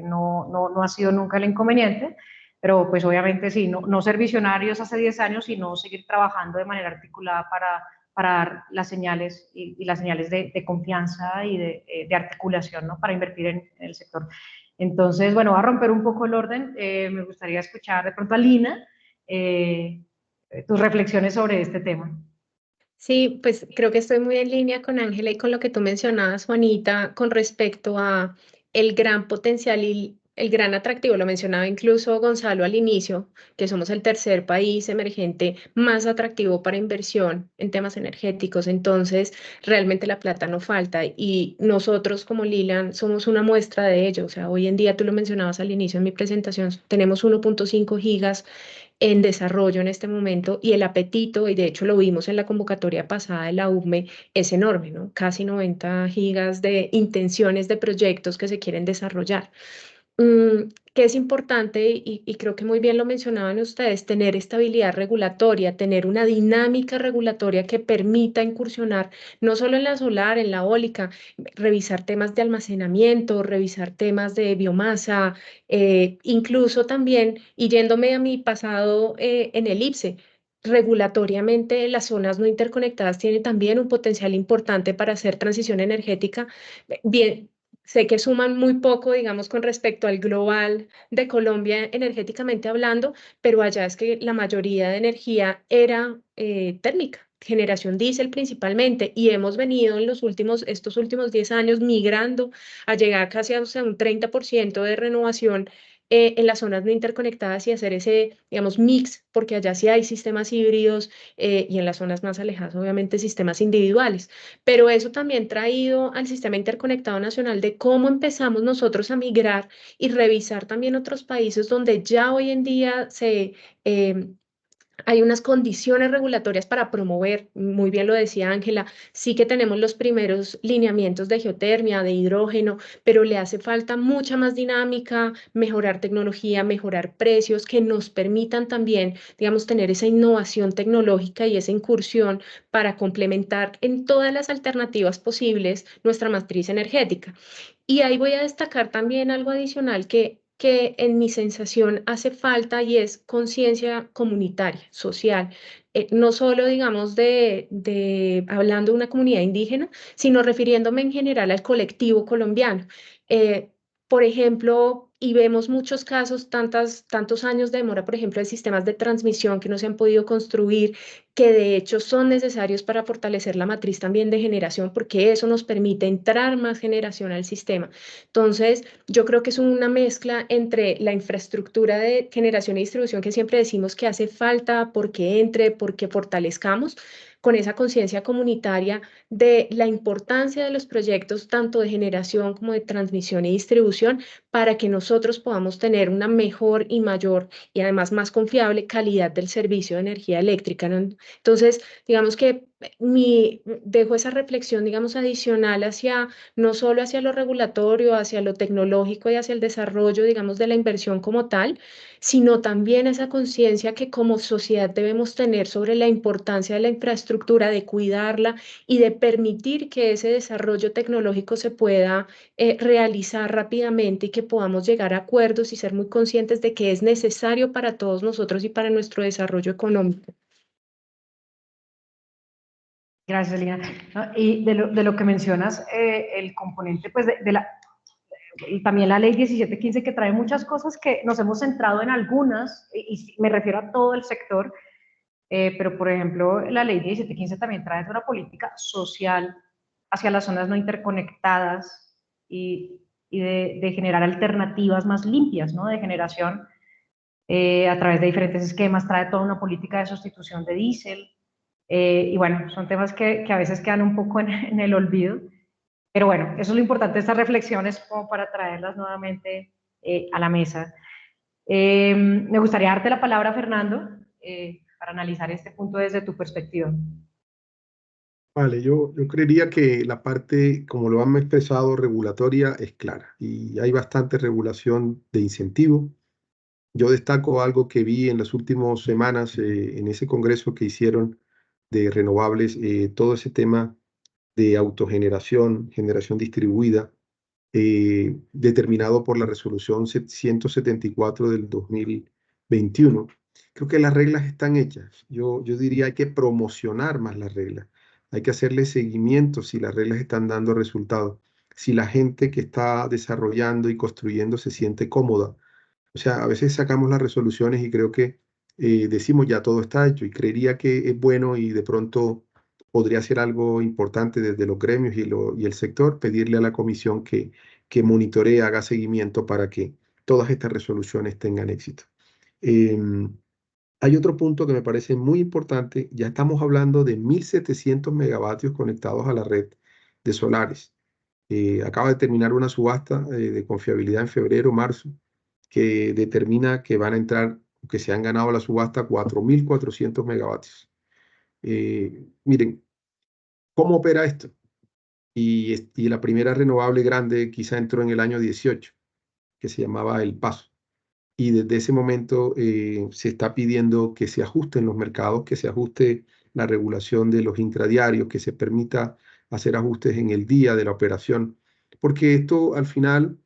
no ha sido nunca el inconveniente, pero pues obviamente sí, no ser visionarios hace 10 años, sino seguir trabajando de manera articulada para dar las señales y las señales de confianza y de articulación, ¿no? Para invertir en el sector. Entonces, bueno, va a romper un poco el orden. Me gustaría escuchar de pronto a Lina tus reflexiones sobre este tema. Sí, pues creo que estoy muy en línea con Ángela y con lo que tú mencionabas, Juanita, con respecto a el gran potencial y el gran atractivo. Lo mencionaba incluso Gonzalo al inicio, que somos el tercer país emergente más atractivo para inversión en temas energéticos. Entonces, realmente la plata no falta y nosotros como Lilan somos una muestra de ello. O sea, hoy en día, tú lo mencionabas al inicio en mi presentación, tenemos 1.5 gigas en desarrollo en este momento y el apetito, y de hecho lo vimos en la convocatoria pasada de la UCME, es enorme, ¿no? Casi 90 gigas de intenciones de proyectos que se quieren desarrollar. Que es importante, y creo que muy bien lo mencionaban ustedes, tener estabilidad regulatoria, tener una dinámica regulatoria que permita incursionar no solo en la solar, en la eólica, revisar temas de almacenamiento, revisar temas de biomasa, incluso también, y yéndome a mi pasado en el IPSE, regulatoriamente las zonas no interconectadas tienen también un potencial importante para hacer transición energética. Bien, sé que suman muy poco, digamos, con respecto al global de Colombia energéticamente hablando, pero allá es que la mayoría de energía era térmica, generación diésel principalmente, y hemos venido en estos últimos 10 años migrando a llegar casi a un 30% de renovación en las zonas no interconectadas y hacer ese, digamos, mix, porque allá sí hay sistemas híbridos y en las zonas más alejadas, obviamente, sistemas individuales. Pero eso también traído al sistema interconectado nacional de cómo empezamos nosotros a migrar y revisar también otros países donde ya hoy en día hay unas condiciones regulatorias para promover, muy bien lo decía Ángela, sí que tenemos los primeros lineamientos de geotermia, de hidrógeno, pero le hace falta mucha más dinámica, mejorar tecnología, mejorar precios que nos permitan también, digamos, tener esa innovación tecnológica y esa incursión para complementar en todas las alternativas posibles nuestra matriz energética. Y ahí voy a destacar también algo adicional que en mi sensación hace falta y es conciencia comunitaria, social, no solo, digamos, hablando de una comunidad indígena, sino refiriéndome en general al colectivo colombiano. Eh, por ejemplo, y vemos muchos casos, tantos años de demora, por ejemplo, de sistemas de transmisión que no se han podido construir, que de hecho son necesarios para fortalecer la matriz también de generación, porque eso nos permite entrar más generación al sistema. Entonces, yo creo que es una mezcla entre la infraestructura de generación y distribución que siempre decimos que hace falta porque entre, porque fortalezcamos, con esa conciencia comunitaria de la importancia de los proyectos, tanto de generación como de transmisión y distribución, para que nosotros podamos tener una mejor y mayor y además más confiable calidad del servicio de energía eléctrica, ¿no? Entonces, digamos que dejo esa reflexión, digamos, adicional hacia, no solo hacia lo regulatorio, hacia lo tecnológico y hacia el desarrollo, digamos, de la inversión como tal, sino también esa conciencia que como sociedad debemos tener sobre la importancia de la infraestructura, de cuidarla y de permitir que ese desarrollo tecnológico se pueda realizar rápidamente y que podamos llegar a acuerdos y ser muy conscientes de que es necesario para todos nosotros y para nuestro desarrollo económico. Gracias, Lina. No, y de lo que mencionas, el componente, pues, y también la ley 1715, que trae muchas cosas que nos hemos centrado en algunas, y me refiero a todo el sector, pero, por ejemplo, la ley 1715 también trae una política social hacia las zonas no interconectadas y de generar alternativas más limpias, ¿no? De generación a través de diferentes esquemas, trae toda una política de sustitución de diésel, y bueno, son temas que a veces quedan un poco en el olvido, pero bueno, eso es lo importante de estas reflexiones como para traerlas nuevamente a la mesa. Me gustaría darte la palabra, Fernando, para analizar este punto desde tu perspectiva. Vale, yo creería que la parte, como lo han expresado, regulatoria es clara y hay bastante regulación de incentivo. Yo destaco algo que vi en las últimas semanas en ese congreso que hicieron de renovables, todo ese tema de autogeneración, generación distribuida, determinado por la resolución 174 del 2021. Creo que las reglas están hechas. Yo diría hay que promocionar más las reglas. Hay que hacerle seguimiento si las reglas están dando resultados. Si la gente que está desarrollando y construyendo se siente cómoda. O sea, a veces sacamos las resoluciones y creo que decimos ya todo está hecho y creería que es bueno y de pronto podría ser algo importante desde los gremios y el sector, pedirle a la comisión que monitoree, haga seguimiento para que todas estas resoluciones tengan éxito. Hay otro punto que me parece muy importante. Ya estamos hablando de 1.700 megavatios conectados a la red de solares. Acaba de terminar una subasta de confiabilidad en febrero, marzo, que determina que van a entrar, que se han ganado la subasta 4.400 megavatios. Miren, ¿cómo opera esto? Y la primera renovable grande quizá entró en el año 18, que se llamaba El Paso. Y desde ese momento se está pidiendo que se ajusten los mercados, que se ajuste la regulación de los intradiarios, que se permita hacer ajustes en el día de la operación, porque esto al final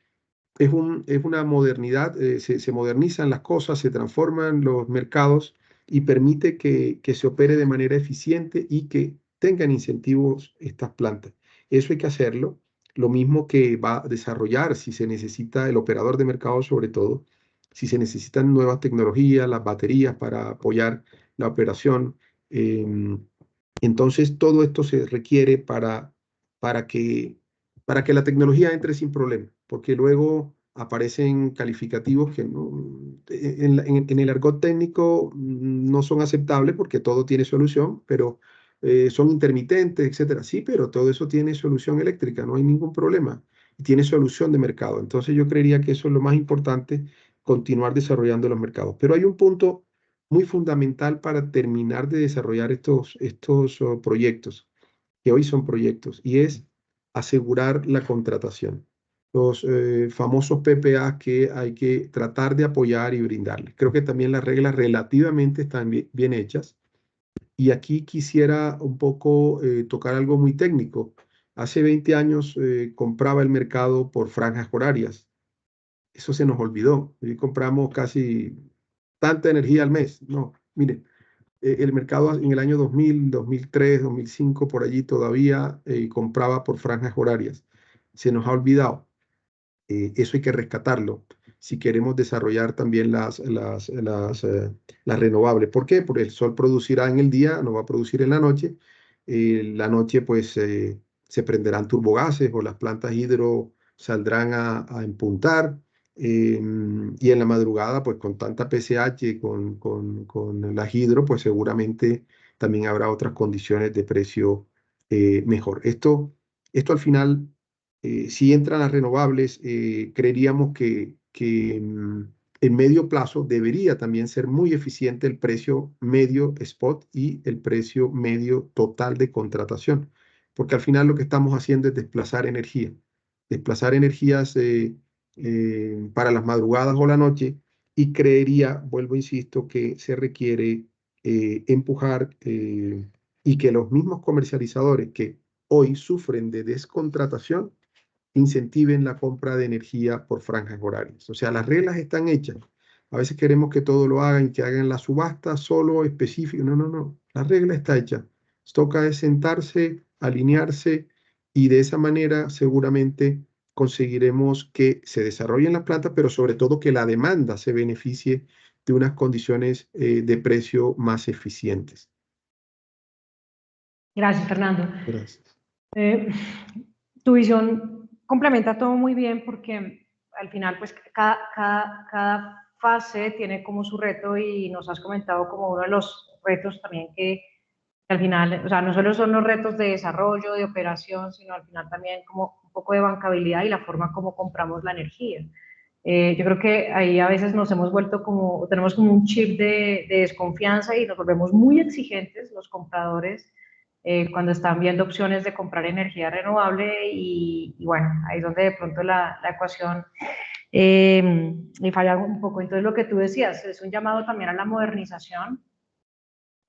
es una modernidad, se modernizan las cosas, se transforman los mercados y permite que se opere de manera eficiente y que tengan incentivos estas plantas. Eso hay que hacerlo. Lo mismo que va a desarrollar si se necesita el operador de mercado, sobre todo, si se necesitan nuevas tecnologías, las baterías para apoyar la operación. Entonces, todo esto se requiere para que para que la tecnología entre sin problema, porque luego aparecen calificativos que en el argot técnico no son aceptables porque todo tiene solución, pero son intermitentes, etcétera. Sí, pero todo eso tiene solución eléctrica, no hay ningún problema. Y tiene solución de mercado. Entonces yo creería que eso es lo más importante, continuar desarrollando los mercados. Pero hay un punto muy fundamental para terminar de desarrollar estos proyectos, que hoy son proyectos, y es asegurar la contratación. Los famosos PPA que hay que tratar de apoyar y brindarles. Creo que también las reglas relativamente están bien hechas. Y aquí quisiera un poco tocar algo muy técnico. Hace 20 años compraba el mercado por franjas horarias. Eso se nos olvidó. Y compramos casi tanta energía al mes. No, mire, el mercado en el año 2000, 2003, 2005, por allí todavía compraba por franjas horarias. Se nos ha olvidado. Eso hay que rescatarlo si queremos desarrollar también las renovables. ¿Por qué? Porque el sol producirá en el día, no va a producir en la noche. La noche, pues, se prenderán turbogases o las plantas hidro saldrán a empuntar. Y en la madrugada, pues con tanta PCH, con la hidro, pues seguramente también habrá otras condiciones de precio mejor. Esto al final si entran las renovables, creeríamos en medio plazo debería también ser muy eficiente el precio medio spot y el precio medio total de contratación, porque al final lo que estamos haciendo es desplazar energías para las madrugadas o la noche, y creería, vuelvo, insisto, que se requiere empujar y que los mismos comercializadores que hoy sufren de descontratación incentiven la compra de energía por franjas horarias. O sea, las reglas están hechas. A veces queremos que todo lo hagan, que hagan la subasta solo específico. No, no, no. La regla está hecha. Toca es sentarse, alinearse, y de esa manera seguramente conseguiremos que se desarrollen las plantas, pero sobre todo que la demanda se beneficie de unas condiciones de precio más eficientes. Gracias, Fernando. Gracias. Tu visión complementa todo muy bien, porque al final pues cada fase tiene como su reto, y nos has comentado como uno de los retos también que al final, o sea, no solo son los retos de desarrollo, de operación, sino al final también como un poco de bancabilidad y la forma como compramos la energía. Yo creo que ahí a veces nos hemos vuelto como, tenemos como un chip de desconfianza, y nos volvemos muy exigentes los compradores cuando están viendo opciones de comprar energía renovable, y bueno, ahí es donde de pronto la ecuación me falla un poco. Entonces lo que tú decías es un llamado también a la modernización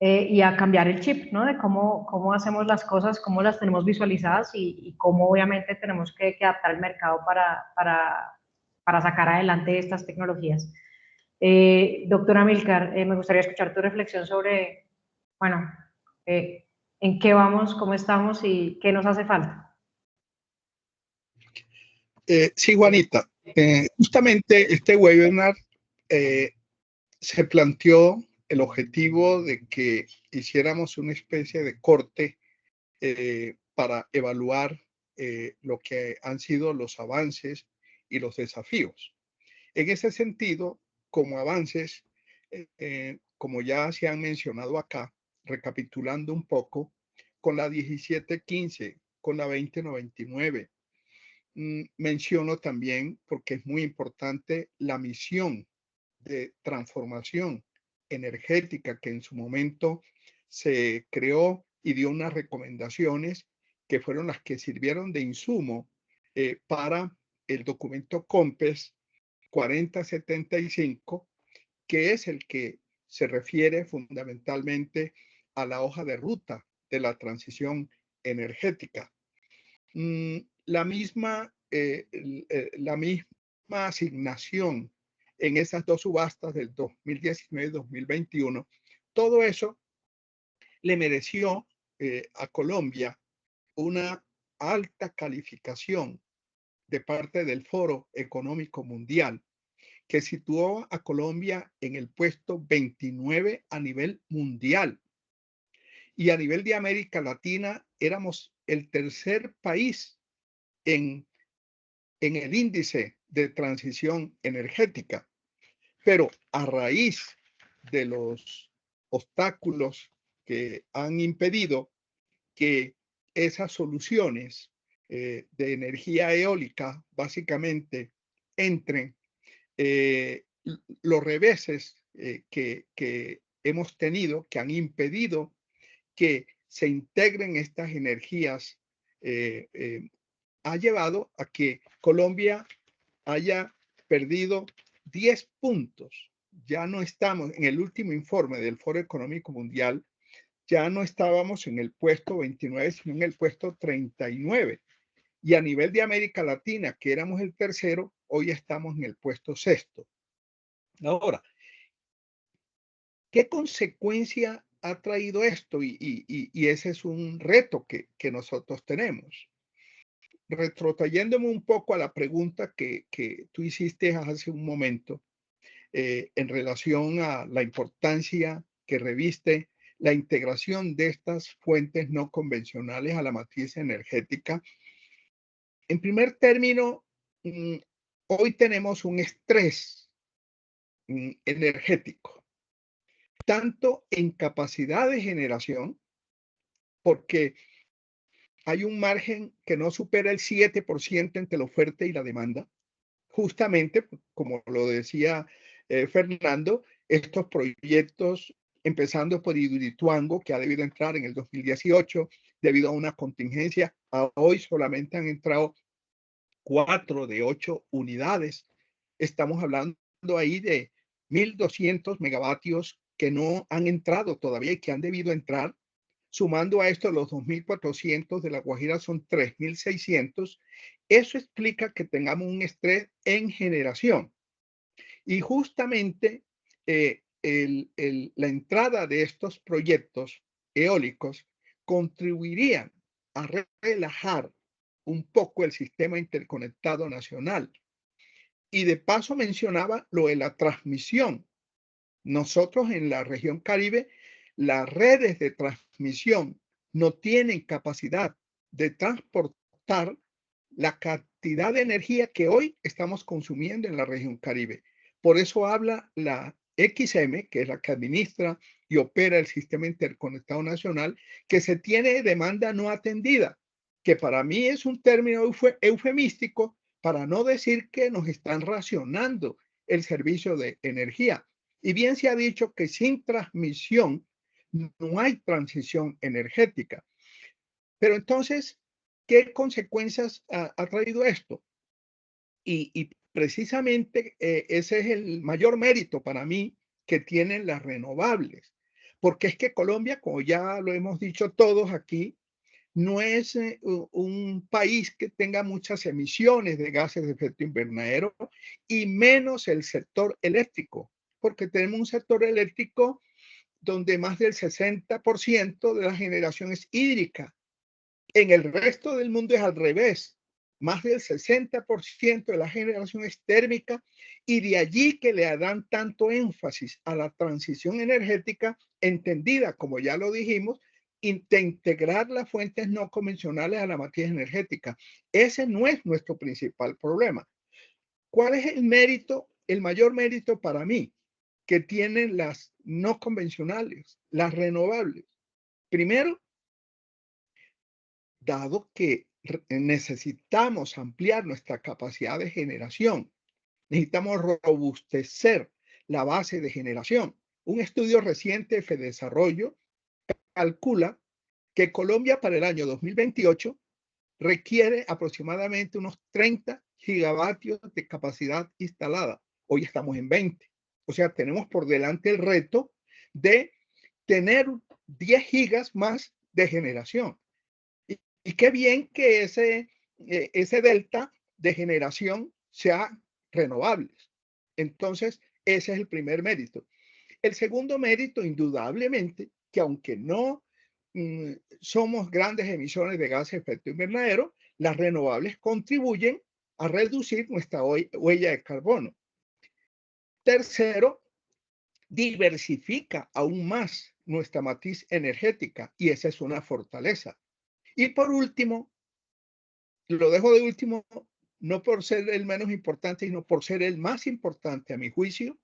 y a cambiar el chip, ¿no? De cómo hacemos las cosas, cómo las tenemos visualizadas, y cómo obviamente tenemos que adaptar el mercado para sacar adelante estas tecnologías. Doctora Amílcar, me gustaría escuchar tu reflexión sobre, bueno, en qué vamos, cómo estamos y qué nos hace falta. Sí, Juanita, justamente este webinar se planteó el objetivo de que hiciéramos una especie de corte para evaluar lo que han sido los avances y los desafíos. En ese sentido, como avances, como ya se han mencionado acá, recapitulando un poco, con la 1715, con la 2099, menciono también, porque es muy importante, la misión de transformación energética que en su momento se creó y dio unas recomendaciones que fueron las que sirvieron de insumo para el documento COMPES 4075, que es el que se refiere fundamentalmente a la hoja de ruta de la transición energética. La misma asignación en esas dos subastas del 2019-2021, todo eso le mereció a Colombia una alta calificación de parte del Foro Económico Mundial, que situó a Colombia en el puesto 29 a nivel mundial. Y a nivel de América Latina éramos el tercer país en el índice de transición energética. Pero a raíz de los obstáculos que han impedido que esas soluciones de energía eólica básicamente entren, los reveses que hemos tenido, que han impedido que se integren estas energías, ha llevado a que Colombia haya perdido 10 puntos. Ya no estamos en el último informe del Foro Económico Mundial, ya no estábamos en el puesto 29, sino en el puesto 39. Y a nivel de América Latina, que éramos el tercero, hoy estamos en el puesto sexto. Ahora, ¿qué consecuencia ha traído esto? Y ese es un reto que nosotros tenemos. Retrotrayéndome un poco a la pregunta que tú hiciste hace un momento, en relación a la importancia que reviste la integración de estas fuentes no convencionales a la matriz energética. En primer término, hoy tenemos un estrés energético, tanto en capacidad de generación, porque hay un margen que no supera el 7% entre la oferta y la demanda, justamente, como lo decía Fernando, estos proyectos, empezando por Hidroituango, que ha debido entrar en el 2018 debido a una contingencia. A hoy solamente han entrado 4 de 8 unidades. Estamos hablando ahí de 1.200 megavatios que no han entrado todavía y que han debido entrar. Sumando a esto los 2.400 de La Guajira son 3.600. Eso explica que tengamos un estrés en generación. Y justamente la entrada de estos proyectos eólicos contribuirían a relajar un poco el sistema interconectado nacional. Y de paso mencionaba lo de la transmisión. Nosotros en la región Caribe, las redes de transmisión no tienen capacidad de transportar la cantidad de energía que hoy estamos consumiendo en la región Caribe. Por eso habla la XM, que es la que administra y opera el sistema interconectado nacional, que se tiene demanda no atendida, que para mí es un término eufemístico para no decir que nos están racionando el servicio de energía. Y bien se ha dicho que sin transmisión no hay transición energética. Pero entonces, ¿qué consecuencias ha traído esto? Y precisamente ese es el mayor mérito para mí que tienen las renovables. Porque es que Colombia, como ya lo hemos dicho todos aquí, no es un país que tenga muchas emisiones de gases de efecto invernadero y menos el sector eléctrico, porque tenemos un sector eléctrico donde más del 60% de la generación es hídrica. En el resto del mundo es al revés. Más del 60% de la generación es térmica y de allí que le dan tanto énfasis a la transición energética entendida, como ya lo dijimos, de integrar las fuentes no convencionales a la matriz energética. Ese no es nuestro principal problema. ¿Cuál es el mérito, el mayor mérito para mí que tienen las no convencionales, las renovables? Primero, dado que necesitamos ampliar nuestra capacidad de generación, necesitamos robustecer la base de generación. Un estudio reciente de Fedesarrollo calcula que Colombia para el año 2028 requiere aproximadamente unos 30 gigavatios de capacidad instalada. Hoy estamos en 20. O sea, tenemos por delante el reto de tener 10 gigas más de generación. Y qué bien que ese delta de generación sea renovables. Entonces, ese es el primer mérito. El segundo mérito, indudablemente, que aunque no somos grandes emisiones de gases de efecto invernadero, las renovables contribuyen a reducir nuestra huella de carbono. Tercero, diversifica aún más nuestra matriz energética y esa es una fortaleza. Y por último, lo dejo de último, no por ser el menos importante, sino por ser el más importante a mi juicio,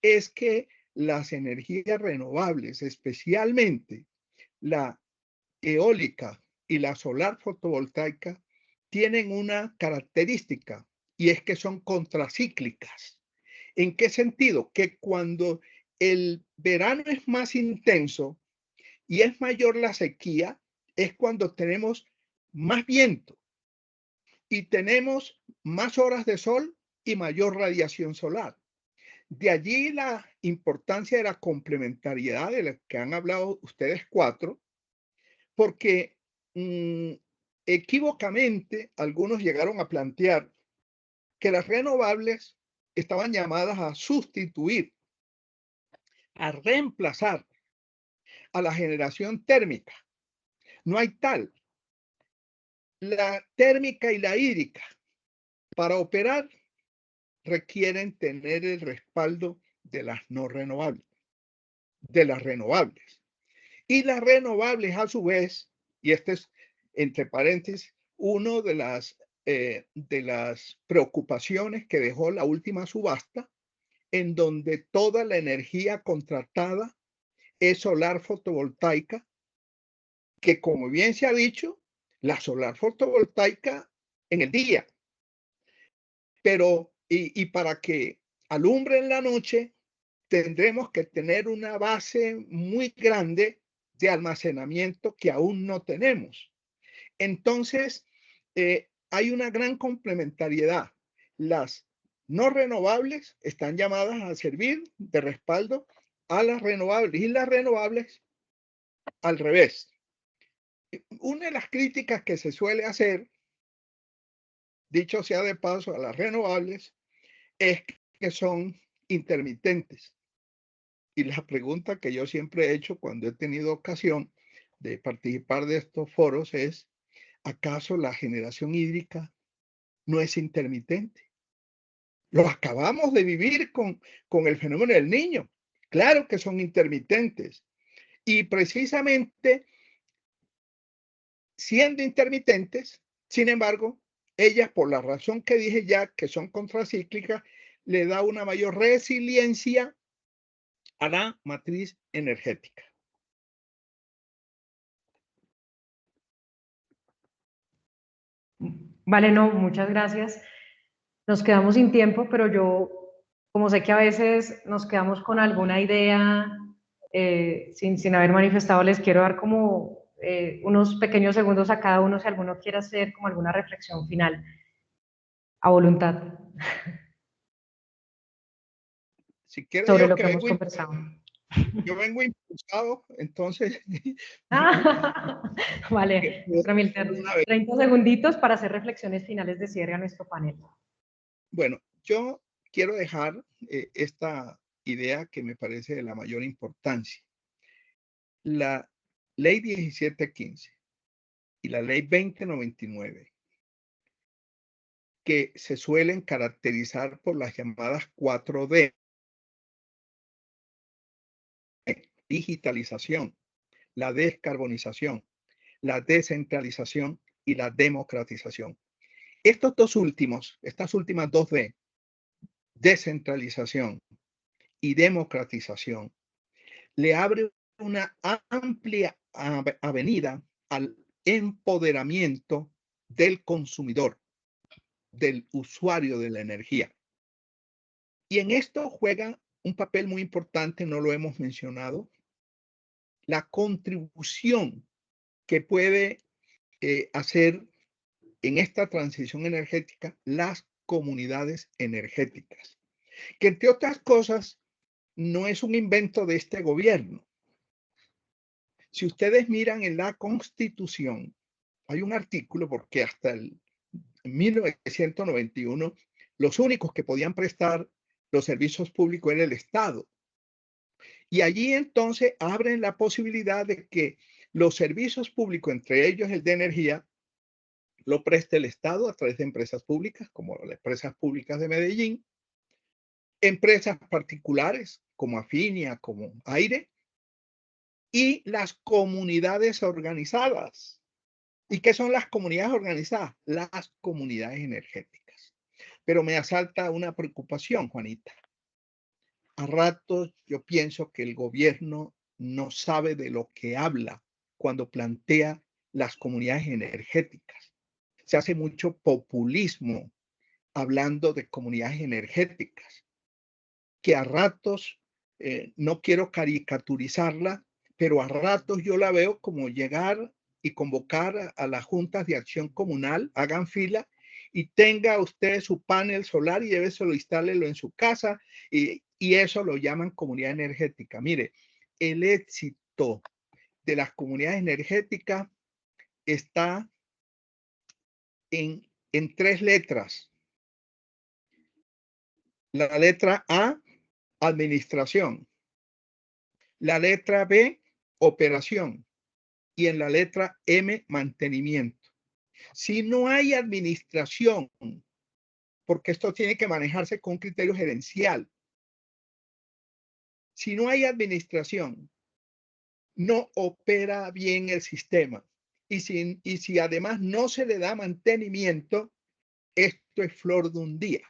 es que las energías renovables, especialmente la eólica y la solar fotovoltaica, tienen una característica y es que son contracíclicas. ¿En qué sentido? Que cuando el verano es más intenso y es mayor la sequía, es cuando tenemos más viento y tenemos más horas de sol y mayor radiación solar. De allí la importancia de la complementariedad de la que han hablado ustedes cuatro, porque equívocamente algunos llegaron a plantear que las renovables estaban llamadas a sustituir, a reemplazar a la generación térmica. No hay tal. La térmica y la hídrica, para operar, requieren tener el respaldo de las no renovables, de las renovables. Y las renovables, a su vez, y este es, entre paréntesis, una de las preocupaciones que dejó la última subasta, en donde toda la energía contratada es solar fotovoltaica, que como bien se ha dicho, la solar fotovoltaica en el día. Pero, y para que alumbre en la noche, tendremos que tener una base muy grande de almacenamiento que aún no tenemos. Entonces, hay una gran complementariedad. Las no renovables están llamadas a servir de respaldo a las renovables y las renovables al revés. Una de las críticas que se suele hacer, dicho sea de paso, a las renovables es que son intermitentes. Y la pregunta que yo siempre he hecho cuando he tenido ocasión de participar de estos foros es, ¿acaso la generación hídrica no es intermitente? Lo acabamos de vivir con el fenómeno del Niño. Claro que son intermitentes. Y precisamente siendo intermitentes, sin embargo, ellas, por la razón que dije ya, que son contracíclicas, le da una mayor resiliencia a la matriz energética. Vale, no, muchas gracias. Nos quedamos sin tiempo, pero yo, como sé que a veces nos quedamos con alguna idea sin haber manifestado, les quiero dar como unos pequeños segundos a cada uno si alguno quiere hacer como alguna reflexión final, a voluntad, Si quiere, sobre lo que hemos conversado. Yo vengo impulsado, entonces. Vale, doctora Milter, 30 segunditos para hacer reflexiones finales de cierre a nuestro panel. Bueno, yo quiero dejar esta idea que me parece de la mayor importancia. La ley 1715 y la ley 2099, que se suelen caracterizar por las llamadas 4D, digitalización, la descarbonización, la descentralización y la democratización. Estos dos últimos, estas últimas 2D, descentralización y democratización, le abre una amplia avenida al empoderamiento del consumidor, del usuario de la energía. Y en esto juega un papel muy importante, no lo hemos mencionado, la contribución que puede hacer en esta transición energética las comunidades energéticas, que entre otras cosas no es un invento de este gobierno. Si ustedes miran en la Constitución, hay un artículo porque hasta el 1991 los únicos que podían prestar los servicios públicos era el Estado. Y allí entonces abren la posibilidad de que los servicios públicos, entre ellos el de energía, lo preste el Estado a través de empresas públicas, como las empresas públicas de Medellín, empresas particulares como Afinia, como Aire, y las comunidades organizadas. ¿Y qué son las comunidades organizadas? Las comunidades energéticas. Pero me asalta una preocupación, Juanita. A ratos yo pienso que el gobierno no sabe de lo que habla cuando plantea las comunidades energéticas. Se hace mucho populismo hablando de comunidades energéticas, que a ratos, no quiero caricaturizarla, pero a ratos yo la veo como llegar y convocar a las juntas de acción comunal, hagan fila y tenga usted su panel solar y lléveselo, instálelo en su casa y eso lo llaman comunidad energética. Mire, el éxito de las comunidades energéticas está en 3 letras. La letra A, administración. La letra B, operación. Y en la letra M, mantenimiento. Si no hay administración, porque esto tiene que manejarse con un criterio gerencial, si no hay administración, no opera bien el sistema. Y si además no se le da mantenimiento, esto es flor de un día.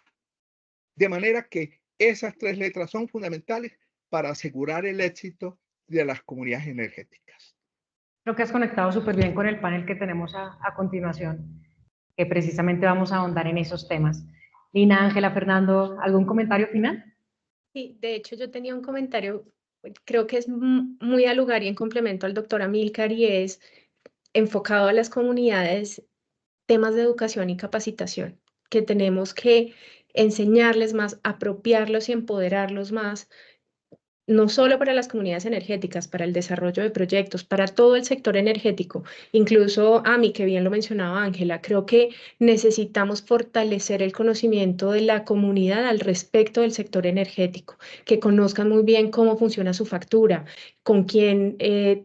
De manera que esas 3 letras son fundamentales para asegurar el éxito de las comunidades energéticas. Creo que has conectado súper bien con el panel que tenemos a continuación, que precisamente vamos a ahondar en esos temas. Lina, Ángela, Fernando, ¿algún comentario final? Sí, de hecho yo tenía un comentario, creo que es muy al lugar y en complemento al doctor Amílcar, y es enfocado a las comunidades, temas de educación y capacitación, que tenemos que enseñarles más, apropiarlos y empoderarlos más, no solo para las comunidades energéticas, para el desarrollo de proyectos, para todo el sector energético. Incluso a mí, que bien lo mencionaba Ángela, creo que necesitamos fortalecer el conocimiento de la comunidad al respecto del sector energético, que conozcan muy bien cómo funciona su factura, con quién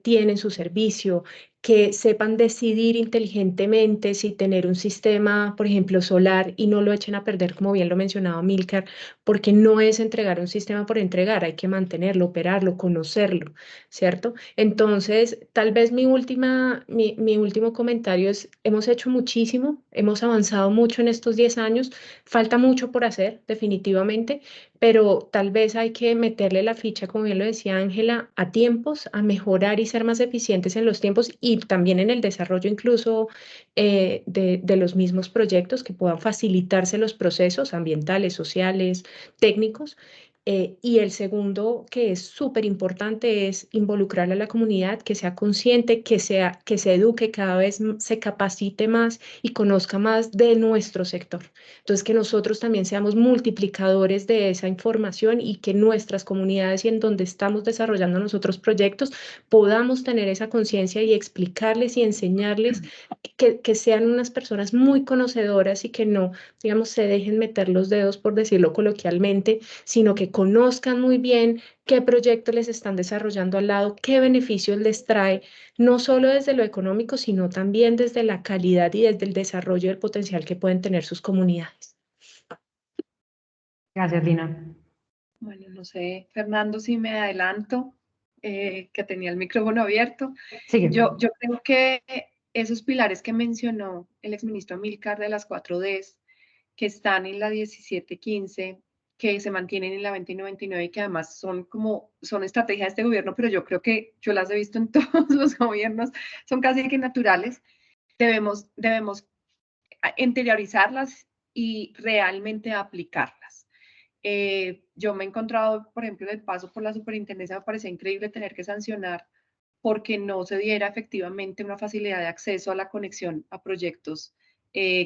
tienen su servicio, que sepan decidir inteligentemente si tener un sistema, por ejemplo, solar, y no lo echen a perder, como bien lo mencionaba Milcar, porque no es entregar un sistema por entregar, hay que mantenerlo, operarlo, conocerlo, ¿cierto? Entonces, tal vez mi último comentario es, hemos hecho muchísimo, hemos avanzado mucho en estos 10 años, falta mucho por hacer, definitivamente, pero tal vez hay que meterle la ficha, como bien lo decía Ángela, a tiempos, a mejorar y ser más eficientes en los tiempos y también en el desarrollo incluso de los mismos proyectos, que puedan facilitarse los procesos ambientales, sociales, técnicos. Y el segundo, que es súper importante, es involucrar a la comunidad, que sea consciente, que se eduque cada vez, se capacite más y conozca más de nuestro sector. Entonces, que nosotros también seamos multiplicadores de esa información y que nuestras comunidades y en donde estamos desarrollando nosotros proyectos podamos tener esa conciencia y explicarles y enseñarles, que sean unas personas muy conocedoras y que no, digamos, se dejen meter los dedos, por decirlo coloquialmente, sino que conozcan muy bien qué proyectos les están desarrollando al lado, qué beneficios les trae, no solo desde lo económico, sino también desde la calidad y desde el desarrollo del potencial que pueden tener sus comunidades. Gracias, Lina. Bueno, no sé, Fernando, si me adelanto, que tenía el micrófono abierto. Sigue. Yo creo que esos pilares que mencionó el exministro Amílcar de las 4Ds, que están en la 1715, que se mantienen en la 2099 y que además son estrategias de este gobierno, pero yo creo que yo las he visto en todos los gobiernos, son casi que naturales. Debemos interiorizarlas y realmente aplicarlas. Yo me he encontrado, por ejemplo, en el paso por la superintendencia, me parecía increíble tener que sancionar porque no se diera efectivamente una facilidad de acceso a la conexión a proyectos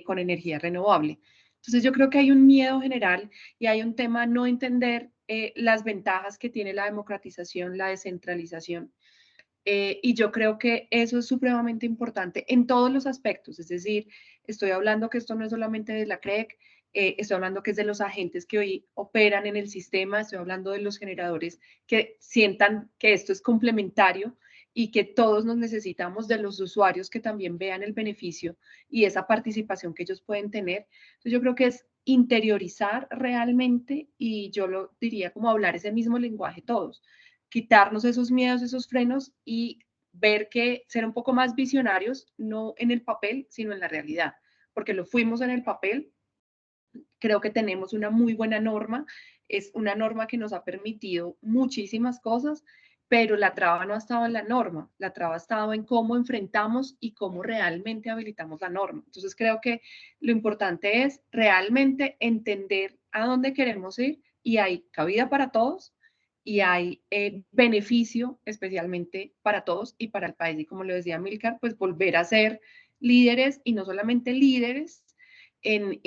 con energía renovable. Entonces yo creo que hay un miedo general y hay un tema no entender las ventajas que tiene la democratización, la descentralización. Y yo creo que eso es supremamente importante en todos los aspectos. Es decir, estoy hablando que esto no es solamente de la CREC, estoy hablando que es de los agentes que hoy operan en el sistema, estoy hablando de los generadores que sientan que esto es complementario y que todos nos necesitamos, de los usuarios que también vean el beneficio y esa participación que ellos pueden tener. Entonces yo creo que es interiorizar realmente, y yo lo diría como hablar ese mismo lenguaje todos, quitarnos esos miedos, esos frenos y ver que ser un poco más visionarios, no en el papel, sino en la realidad, porque lo fuimos en el papel. Creo que tenemos una muy buena norma, es una norma que nos ha permitido muchísimas cosas, pero la traba no ha estado en la norma, la traba ha estado en cómo enfrentamos y cómo realmente habilitamos la norma. Entonces creo que lo importante es realmente entender a dónde queremos ir y hay cabida para todos y hay beneficio especialmente para todos y para el país. Y como lo decía Milcar, pues volver a ser líderes y no solamente líderes en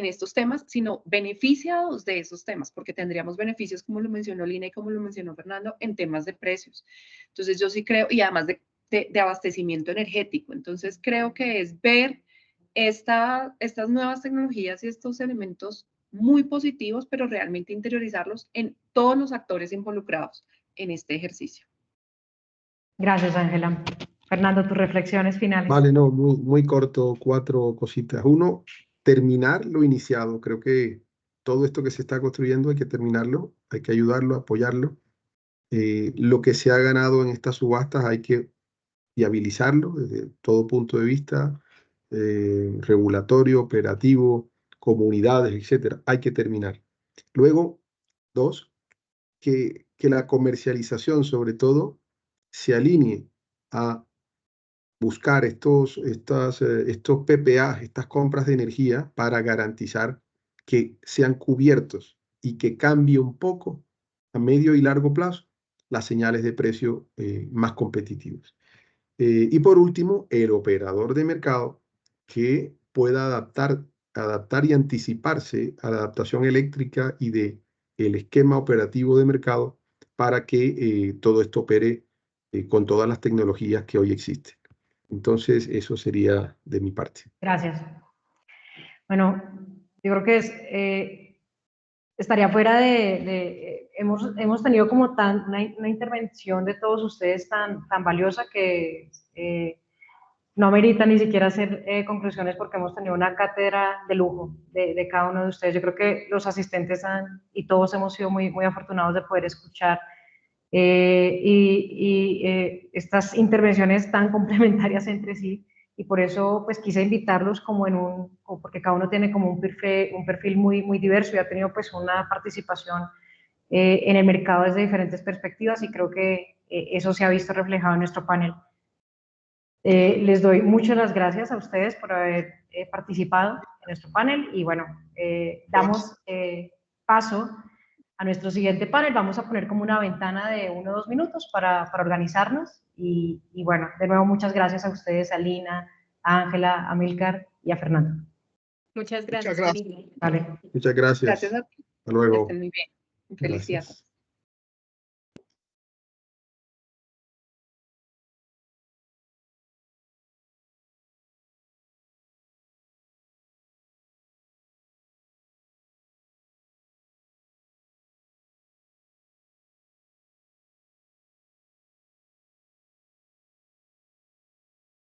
estos temas, sino beneficiados de esos temas, porque tendríamos beneficios, como lo mencionó Lina y como lo mencionó Fernando, en temas de precios. Entonces yo sí creo, y además de abastecimiento energético. Entonces creo que es ver estas nuevas tecnologías y estos elementos muy positivos, pero realmente interiorizarlos en todos los actores involucrados en este ejercicio. Gracias, Ángela. Fernando, tus reflexiones finales. Vale, no, muy corto, 4 cositas. Uno, terminar lo iniciado. Creo que todo esto que se está construyendo hay que terminarlo, hay que ayudarlo, apoyarlo. Lo que se ha ganado en estas subastas hay que viabilizarlo desde todo punto de vista, regulatorio, operativo, comunidades, etcétera. Hay que terminar. Luego, 2, que la comercialización, sobre todo, se alinee a buscar estos PPA, estas compras de energía, para garantizar que sean cubiertos y que cambie un poco a medio y largo plazo las señales de precio más competitivas. Y por último, el operador de mercado que pueda adaptar y anticiparse a la adaptación eléctrica y del esquema operativo de mercado para que todo esto opere con todas las tecnologías que hoy existen. Entonces, eso sería de mi parte. Gracias. Bueno, yo creo que estaría fuera hemos tenido como una intervención de todos ustedes tan valiosa que no amerita ni siquiera hacer conclusiones porque hemos tenido una cátedra de lujo de cada uno de ustedes. Yo creo que los asistentes y todos hemos sido muy afortunados de poder escuchar estas intervenciones tan complementarias entre sí, y por eso pues quise invitarlos como porque cada uno tiene como un perfil muy diverso y ha tenido pues una participación en el mercado desde diferentes perspectivas, y creo que eso se ha visto reflejado en nuestro panel. Les doy muchas las gracias a ustedes por haber participado en nuestro panel, y bueno, damos paso a nuestro siguiente panel. Vamos a poner como una ventana de 1 o 2 minutos para organizarnos, y bueno, de nuevo muchas gracias a ustedes, a Lina, a Ángela, a Milcar y a Fernando. Muchas gracias. Muchas gracias. Vale. Muchas gracias. Gracias a ti. Hasta luego. Que estén muy bien. Felicidades. Gracias.